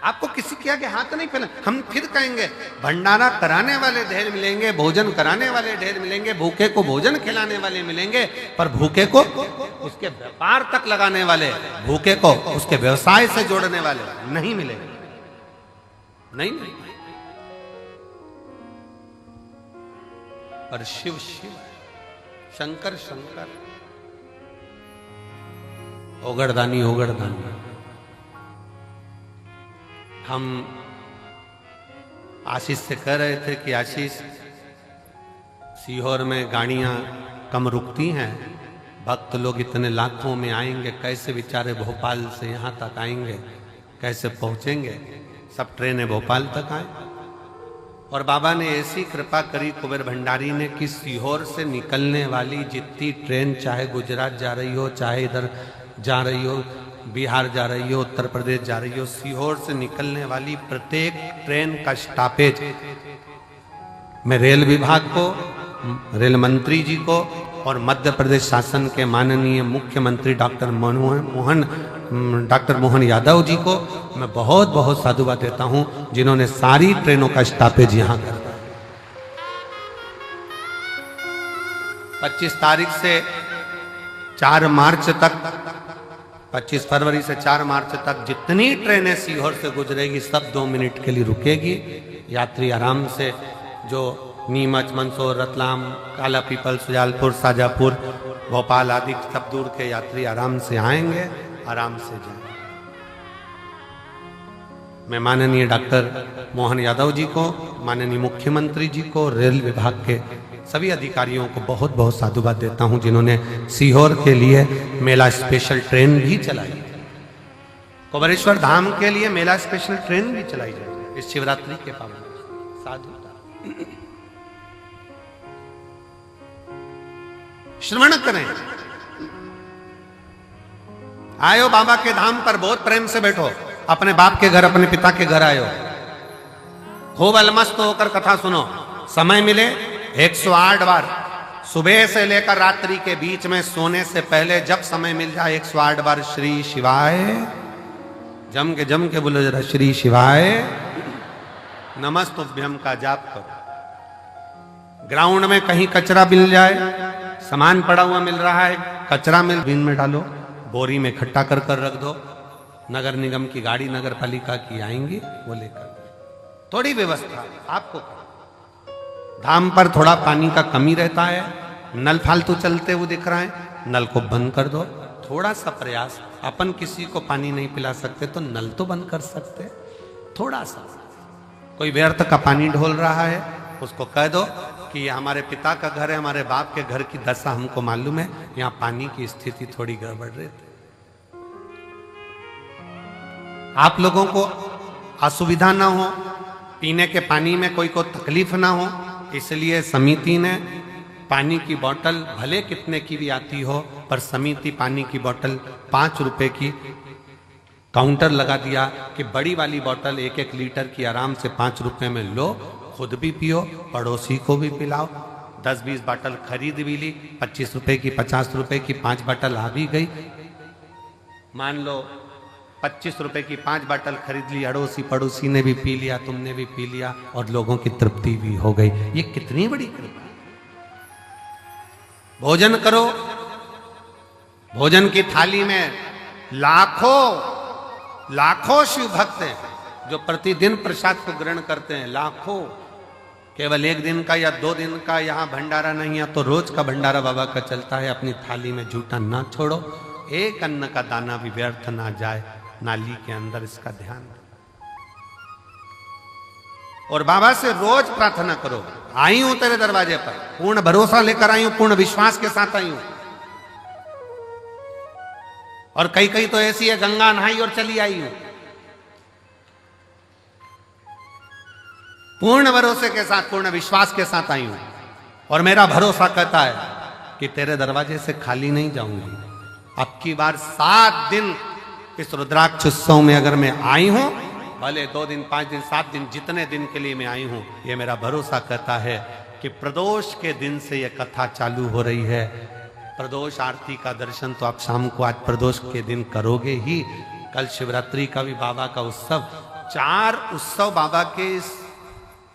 आपको किसी के आगे हाथ नहीं फैला। हम फिर कहेंगे भंडारा कराने वाले ढेर मिलेंगे, भोजन कराने वाले ढेर मिलेंगे, भूखे को भोजन खिलाने वाले मिलेंगे, पर भूखे को उसके व्यापार तक लगाने वाले, भूखे को उसके व्यवसाय से जोड़ने वाले नहीं मिलेंगे। नहीं। पर शिव शिव, शंकर शंकर, ओगड़दानी ओगड़दानी। हम आशीष से कह रहे थे कि आशीष, सीहोर में गाड़ियां कम रुकती हैं, भक्त लोग इतने लाखों में आएंगे, कैसे बेचारे भोपाल से यहां तक आएंगे, कैसे पहुंचेंगे? सब ट्रेनें भोपाल तक आए। और बाबा ने ऐसी कृपा करी कुबेर भंडारी ने कि सीहोर से निकलने वाली जितनी ट्रेन, चाहे गुजरात जा रही हो, चाहे इधर जा रही हो, बिहार जा रही हो, उत्तर प्रदेश जा रही हो, सीहोर से निकलने वाली प्रत्येक ट्रेन का स्टॉपेज मैं रेल विभाग को, रेल मंत्री जी को और मध्य प्रदेश शासन के माननीय मुख्यमंत्री डॉक्टर मोहन यादव जी को मैं बहुत बहुत साधुवाद देता हूं, जिन्होंने सारी ट्रेनों का स्टॉपेज यहां कर दिया। 25 तारीख से 4 मार्च तक, 25 फरवरी से 4 मार्च तक जितनी ट्रेनें सीहोर से गुजरेगी सब 2 मिनट के लिए रुकेगी। यात्री आराम से, जो नीमच, मंदसौर, रतलाम, काला पीपल, सुजालपुर, शाजापुर, भोपाल आदि सब दूर के यात्री आराम से आएंगे, आराम से जाएंगे। मैं माननीय डॉक्टर मोहन यादव जी को, माननीय मुख्यमंत्री जी को, रेल विभाग के सभी अधिकारियों को बहुत बहुत साधुवाद देता हूं, जिन्होंने सीहोर के लिए मेला स्पेशल ट्रेन भी चलाई। कुबेरेश्वर धाम के लिए मेला स्पेशल ट्रेन भी चलाई जाएगी इस शिवरात्रि के पावन। साधु श्रवण करें। आयो बाबा के धाम पर, बहुत प्रेम से बैठो, अपने बाप के घर, अपने पिता के घर आयो, खूब अलमस्त होकर कथा सुनो। समय मिले 108 बार, सुबह से लेकर रात्रि के बीच में सोने से पहले जब समय मिल जाए 108 बार श्री शिवाय, जम के बोलो जरा, श्री शिवाय नमस्तुभ्यम का जाप करो। ग्राउंड में कहीं कचरा मिल जाए, सामान पड़ा हुआ मिल रहा है, कचरा मिल बिन में डालो, बोरी में इकट्ठा कर रख दो। नगर निगम की गाड़ी, नगर पालिका की आएंगी, वो लेकर। थोड़ी व्यवस्था आपको। धाम पर थोड़ा पानी का कमी रहता है, नल फालतू चलते हुए दिख रहा है, नल को बंद कर दो। थोड़ा सा प्रयास, अपन किसी को पानी नहीं पिला सकते तो नल तो बंद कर सकते। थोड़ा सा, कोई व्यर्थ का पानी ढोल रहा है, उसको कह दो कि ये हमारे पिता का घर है, हमारे बाप के घर की दशा हमको मालूम है, यहाँ पानी की स्थिति थोड़ी गड़बड़ रहती। आप लोगों को असुविधा ना हो, पीने के पानी में कोई को तकलीफ ना हो, इसलिए समिति ने पानी की बोतल भले कितने की भी आती हो, पर समिति पानी की बोतल 5 रुपए की काउंटर लगा दिया कि बड़ी वाली बोतल 1-1 लीटर की आराम से 5 रुपए में लो, खुद भी पियो, पड़ोसी को भी पिलाओ। 10-20 बोतल खरीद भी ली, 25 रुपए की, 50 रुपए की 5 बोतल आ भी गई। मान लो 25 रुपए की 5 बोतल खरीद ली, अड़ोसी पड़ोसी ने भी पी लिया, तुमने भी पी लिया और लोगों की तृप्ति भी हो गई। ये कितनी बड़ी कृपा। भोजन करो, भोजन की थाली में लाखों शिव भक्त हैं जो प्रतिदिन प्रसाद को ग्रहण करते हैं, लाखों। केवल 1 दिन का या 2 दिन का यहाँ भंडारा नहीं है, तो रोज का भंडारा बाबा का चलता है। अपनी थाली में झूठा ना छोड़ो, एक अन्न का दाना भी व्यर्थ ना जाए नाली के अंदर, इसका ध्यान। और बाबा से रोज प्रार्थना करो, आई हूं तेरे दरवाजे पर, पूर्ण भरोसा लेकर आई हूं, पूर्ण विश्वास के साथ आई हूं। और कई तो ऐसी है, गंगा नहाई और चली आई हूं। पूर्ण भरोसे के साथ, पूर्ण विश्वास के साथ आई हूं, और मेरा भरोसा कहता है कि तेरे दरवाजे से खाली नहीं जाऊंगी। अब की बार 7 दिन इस रुद्राक्ष उत्सव में अगर मैं आई हूं, भले 2 दिन, 5 दिन, 7 दिन, जितने दिन के लिए मैं आई हूं, ये मेरा भरोसा कहता है कि प्रदोष के दिन से ये कथा चालू हो रही है। प्रदोष आरती का दर्शन तो आप शाम को आज प्रदोष के दिन करोगे ही। कल शिवरात्रि का भी बाबा का उत्सव चार उत्सव बाबा के इस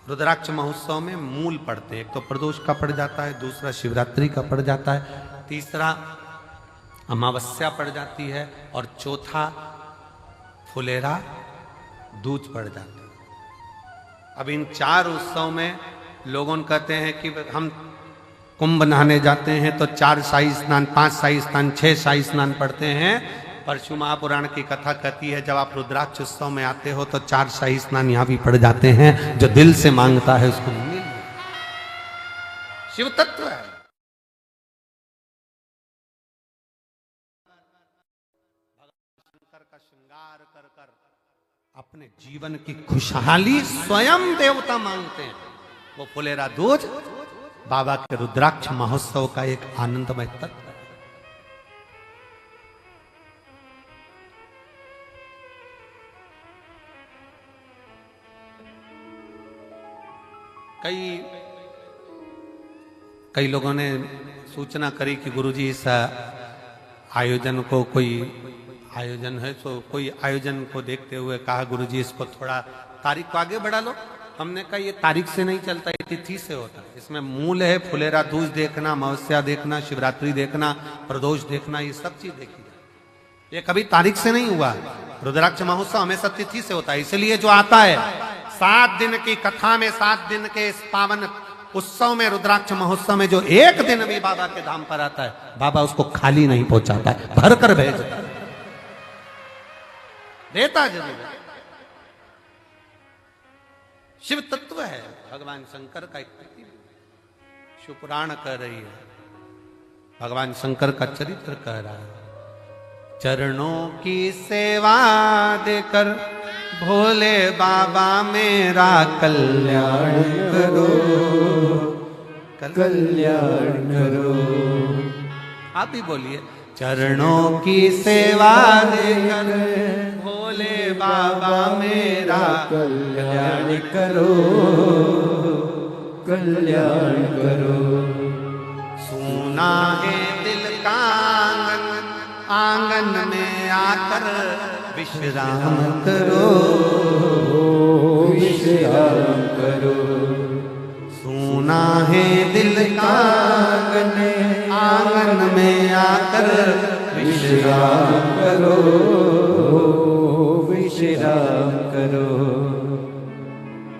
रुद्राक्ष महोत्सव में मूल पड़ते हैं। एक तो प्रदोष का पड़ जाता है, दूसरा शिवरात्रि का पड़ जाता है, तीसरा अमावस्या पड़ जाती है, और चौथा फुलेरा दूज पड़ जाता है। अब इन चार उत्सव में लोगों कहते हैं कि हम कुंभ नहाने जाते हैं तो 4 शाही स्नान, 5 शाही स्नान, 6 शाही स्नान पढ़ते हैं। परशु महापुराण की कथा कहती है जब आप रुद्राक्ष उत्सव में आते हो तो 4 शाही स्नान यहां भी पड़ जाते हैं। जो दिल से मांगता है उसको मिल, शिव तत्व है। शंकर का श्रृंगार कर कर अपने जीवन की खुशहाली स्वयं देवता मांगते हैं। वो फुलेरा दूज बाबा के रुद्राक्ष महोत्सव का एक आनंदमय तत्व है। कई लोगों ने सूचना करी कि गुरुजी इस आयोजन को कोई आयोजन है तो कोई आयोजन को देखते हुए कहा गुरुजी इसको थोड़ा तारीख को आगे बढ़ा लो। हमने कहा ये तारीख से नहीं चलता, ये तिथि से होता है। इसमें मूल है फुलेरा दूज देखना, अमावस्या देखना, शिवरात्रि देखना, प्रदोष देखना, ये सब चीज देखी जाए। ये कभी तारीख से नहीं हुआ। रुद्राक्ष महोत्सव हमेशा तिथि से होता है। इसलिए जो आता है 7 दिन की कथा में, 7 दिन के इस पावन उत्सव में, रुद्राक्ष महोत्सव में जो एक दिन भी बाबा के धाम पर आता है, बाबा उसको खाली नहीं पहुंचाता है, भर कर भेजता है, देता जरूर। शिव तत्व है भगवान शंकर का एक प्रतिबिंब। शिव पुराण कह रही है, भगवान शंकर का चरित्र कह रहा है। चरणों की सेवा देकर भोले बाबा मेरा कल्याण करो, कल्याण करो। आप भी बोलिए। चरणों की सेवा देकर भोले बाबा मेरा कल्याण करो, कल्याण करो। सुना है दिल का आंगन, आंगन में आकर विश्राम करो, विश्राम करो। सुना है दिल का आंगन, आंगन में आकर विश्राम करो, विश्राम करो।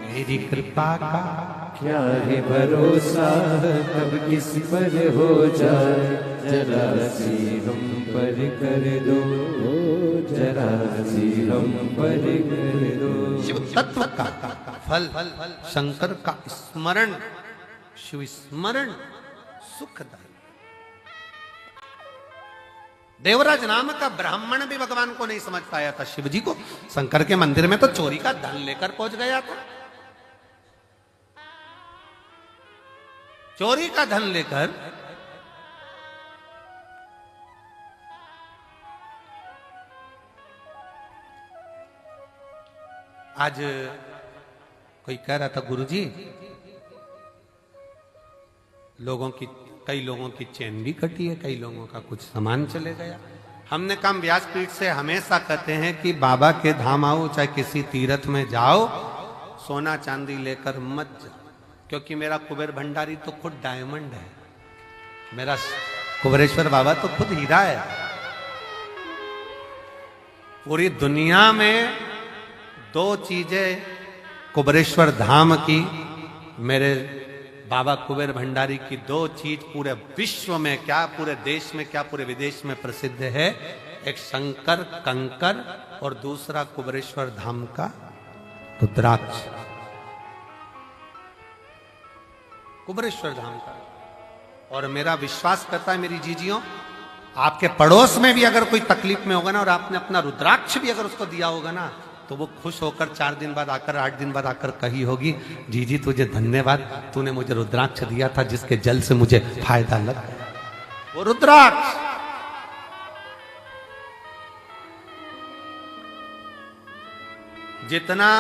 मेरी कृपा का क्या है भरोसा कब किस पर हो जाए, जरा सी हम पर कर दो, जरा सी हम पर कर दो। शिव तत्व का फल शंकर का स्मरण, शिव स्मरण सुखदायी। देवराज नाम का ब्राह्मण भी भगवान को नहीं समझ पाया था। शिव जी को शंकर के मंदिर में तो चोरी का धन लेकर पहुंच गया था, चोरी का धन लेकर। आज कोई कह रहा था गुरुजी कई लोगों की चैन भी कटी है, कई लोगों का कुछ सामान चले गया। हमने कहा व्यासपीठ से हमेशा कहते हैं कि बाबा के धाम आओ, चाहे किसी तीर्थ में जाओ, सोना चांदी लेकर मत जाओ, क्योंकि मेरा कुबेर भंडारी तो खुद डायमंड है, मेरा कुबेरेश्वर बाबा तो खुद हीरा है। पूरी दुनिया में 2 चीजें कुबेरेश्वर धाम की, मेरे बाबा कुबेर भंडारी की 2 चीज पूरे विश्व में, क्या पूरे देश में, क्या पूरे विदेश में प्रसिद्ध है। एक शंकर कंकर और दूसरा कुबेरेश्वर धाम का रुद्राक्ष, कुबेरेश्वर धाम का। और मेरा विश्वास करता है मेरी जीजियों, आपके पड़ोस में भी अगर कोई तकलीफ में होगा ना, और आपने अपना रुद्राक्ष भी अगर उसको दिया होगा ना, तो वो खुश होकर 4 दिन बाद आकर, 8 दिन बाद आकर कही होगी, जीजी तुझे धन्यवाद, तूने मुझे रुद्राक्ष दिया था जिसके जल से मुझे फायदा लग गया। वो रुद्राक्ष जितना,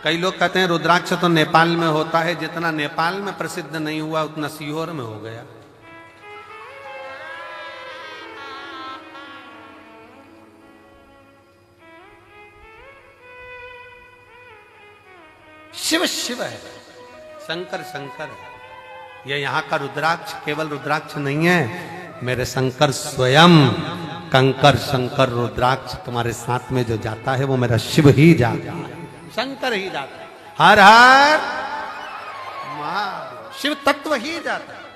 कई लोग कहते हैं रुद्राक्ष तो नेपाल में होता है, जितना नेपाल में प्रसिद्ध नहीं हुआ उतना सीहोर में हो गया। शिव शिव है, शंकर शंकर है। ये यहाँ का रुद्राक्ष केवल रुद्राक्ष नहीं है, मेरे शंकर स्वयं कंकर शंकर रुद्राक्ष तुम्हारे साथ में जो जाता है वो मेरा शिव ही जाता है, शंकर ही जाता है। हर हर महादेव, शिव तत्व ही जाता है।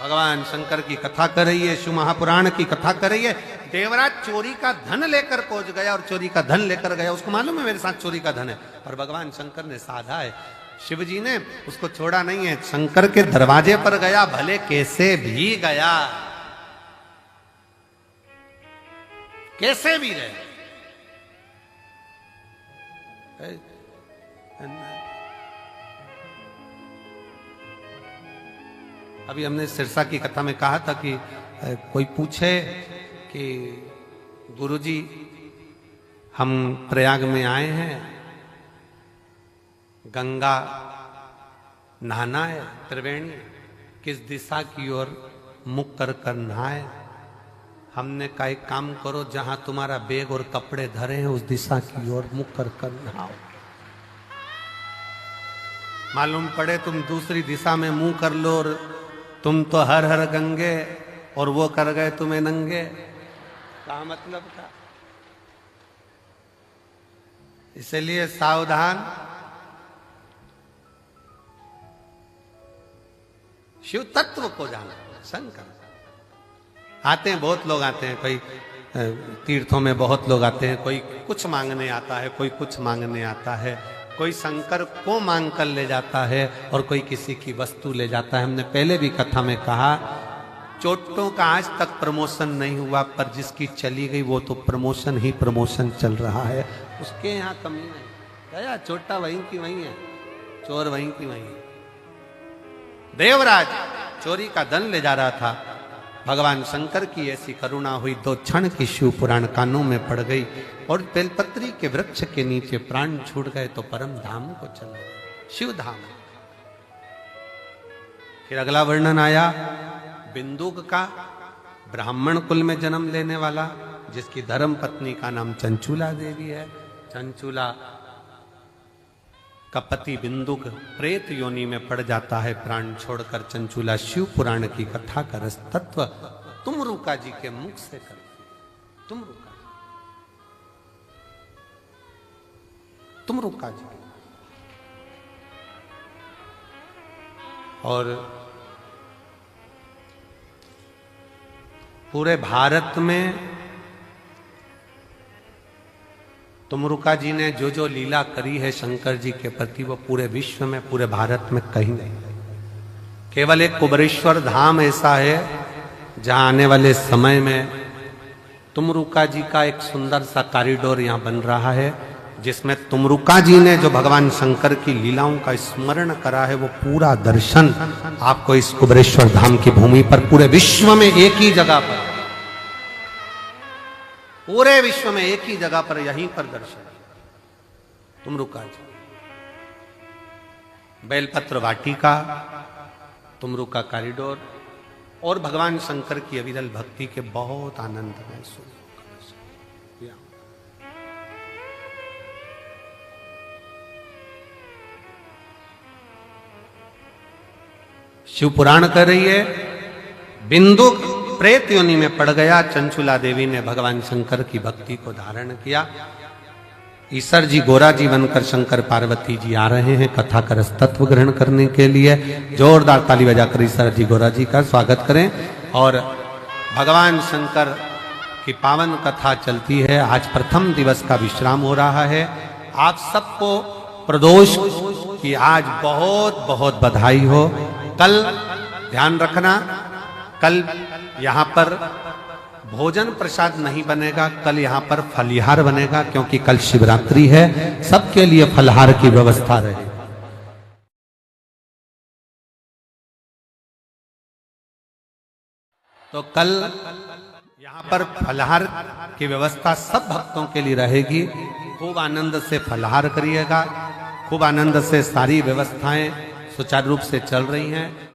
भगवान शंकर की कथा कर रही है, शिव महापुराण की कथा कर रही है। देवराज चोरी का धन लेकर पहुंच गया और चोरी का धन लेकर गया, उसको मालूम है मेरे साथ चोरी का धन है, और भगवान शंकर ने साधा है। शिव जी ने उसको छोड़ा नहीं है, शंकर के दरवाजे पर गया, भले कैसे भी गया, कैसे भी गए। अभी हमने सिरसा की कथा में कहा था कि कोई पूछे कि गुरुजी हम प्रयाग में आए हैं, गंगा नहाना है, त्रिवेणी किस दिशा की ओर मुख कर कर नहाए। हमने कहा एक काम करो, जहां तुम्हारा बैग और कपड़े धरे हैं उस दिशा की ओर मुख कर कर नहाओ। मालूम पड़े तुम दूसरी दिशा में मुंह कर लो और तुम तो हर हर गंगे और वो कर गए तुम्हें नंगे, क्या मतलब था। इसलिए सावधान। शिव तत्व को जाना। शंकर आते हैं, बहुत लोग आते हैं, कोई तीर्थों में बहुत लोग आते हैं, कोई कुछ मांगने आता है, कोई कुछ मांगने आता है, कोई शंकर को मांग कर ले जाता है और कोई किसी की वस्तु ले जाता है। हमने पहले भी कथा में कहा, चोटों का आज तक प्रमोशन नहीं हुआ, पर जिसकी चली गई वो तो प्रमोशन ही प्रमोशन चल रहा है, उसके यहाँ कमी नहीं। गया चोटा वहीं की वहीं है, चोर वहीं की वहीं है। देवराज चोरी का धन ले जा रहा था, भगवान शंकर की ऐसी करुणा हुई, 2 क्षण की शिव पुराण कानों में पड़ गई और बेलपत्री के वृक्ष के नीचे प्राण छूट गए तो परम धाम को चल गए, शिव धाम। फिर अगला वर्णन आया बिंदुक का, ब्राह्मण कुल में जन्म लेने वाला, जिसकी धर्म पत्नी का नाम चंचूला देवी है। चंचूला का पति बिंदुक प्रेत योनि में पड़ जाता है प्राण छोड़कर। चंचूला शिव पुराण की कथा का रस तत्व तुमरुका जी के मुख से करती। तुमरुका जी और पूरे भारत में तुमरुका जी ने जो जो लीला करी है शंकर जी के प्रति, वो पूरे विश्व में, पूरे भारत में कहीं नहीं। केवल एक कुबरेश्वर धाम ऐसा है जहां आने वाले समय में तुमरुका जी का एक सुंदर सा कॉरिडोर यहां बन रहा है, जिसमें तुमरुका जी ने जो भगवान शंकर की लीलाओं का स्मरण करा है, वो पूरा दर्शन आपको इस कुबरेश्वर धाम की भूमि पर, पूरे विश्व में एक ही जगह पर, पूरे विश्व में एक ही जगह पर, यहीं पर दर्शन तुमरुका जी। बेलपत्र वाटिका, तुमरुका कॉरिडोर और भगवान शंकर की अविरल भक्ति के बहुत आनंद महसूस। शिव पुराण कर रही है, बिंदु प्रेत योनि में पड़ गया। चंचूला देवी ने भगवान शंकर की भक्ति को धारण किया। ईश्वर जी गोरा जी बनकर शंकर पार्वती जी आ रहे हैं कथा का रस तत्व ग्रहण करने के लिए। जोरदार ताली बजाकर ईश्वर जी गोरा जी का स्वागत करें। और भगवान शंकर की पावन कथा चलती है। आज प्रथम दिवस का विश्राम हो रहा है। आप सबको प्रदोष की आज बहुत बहुत बधाई हो। कल ध्यान रखना, कल यहाँ पर भोजन प्रसाद नहीं बनेगा, कल यहाँ पर फलिहार बनेगा, क्योंकि कल शिवरात्रि है। सबके लिए फलहार की व्यवस्था रहे। तो कल यहाँ पर फलहार की व्यवस्था सब भक्तों के लिए रहेगी। खूब आनंद से फलहार करिएगा। खूब आनंद से सारी व्यवस्थाएं सुचारू रूप से चल रही हैं।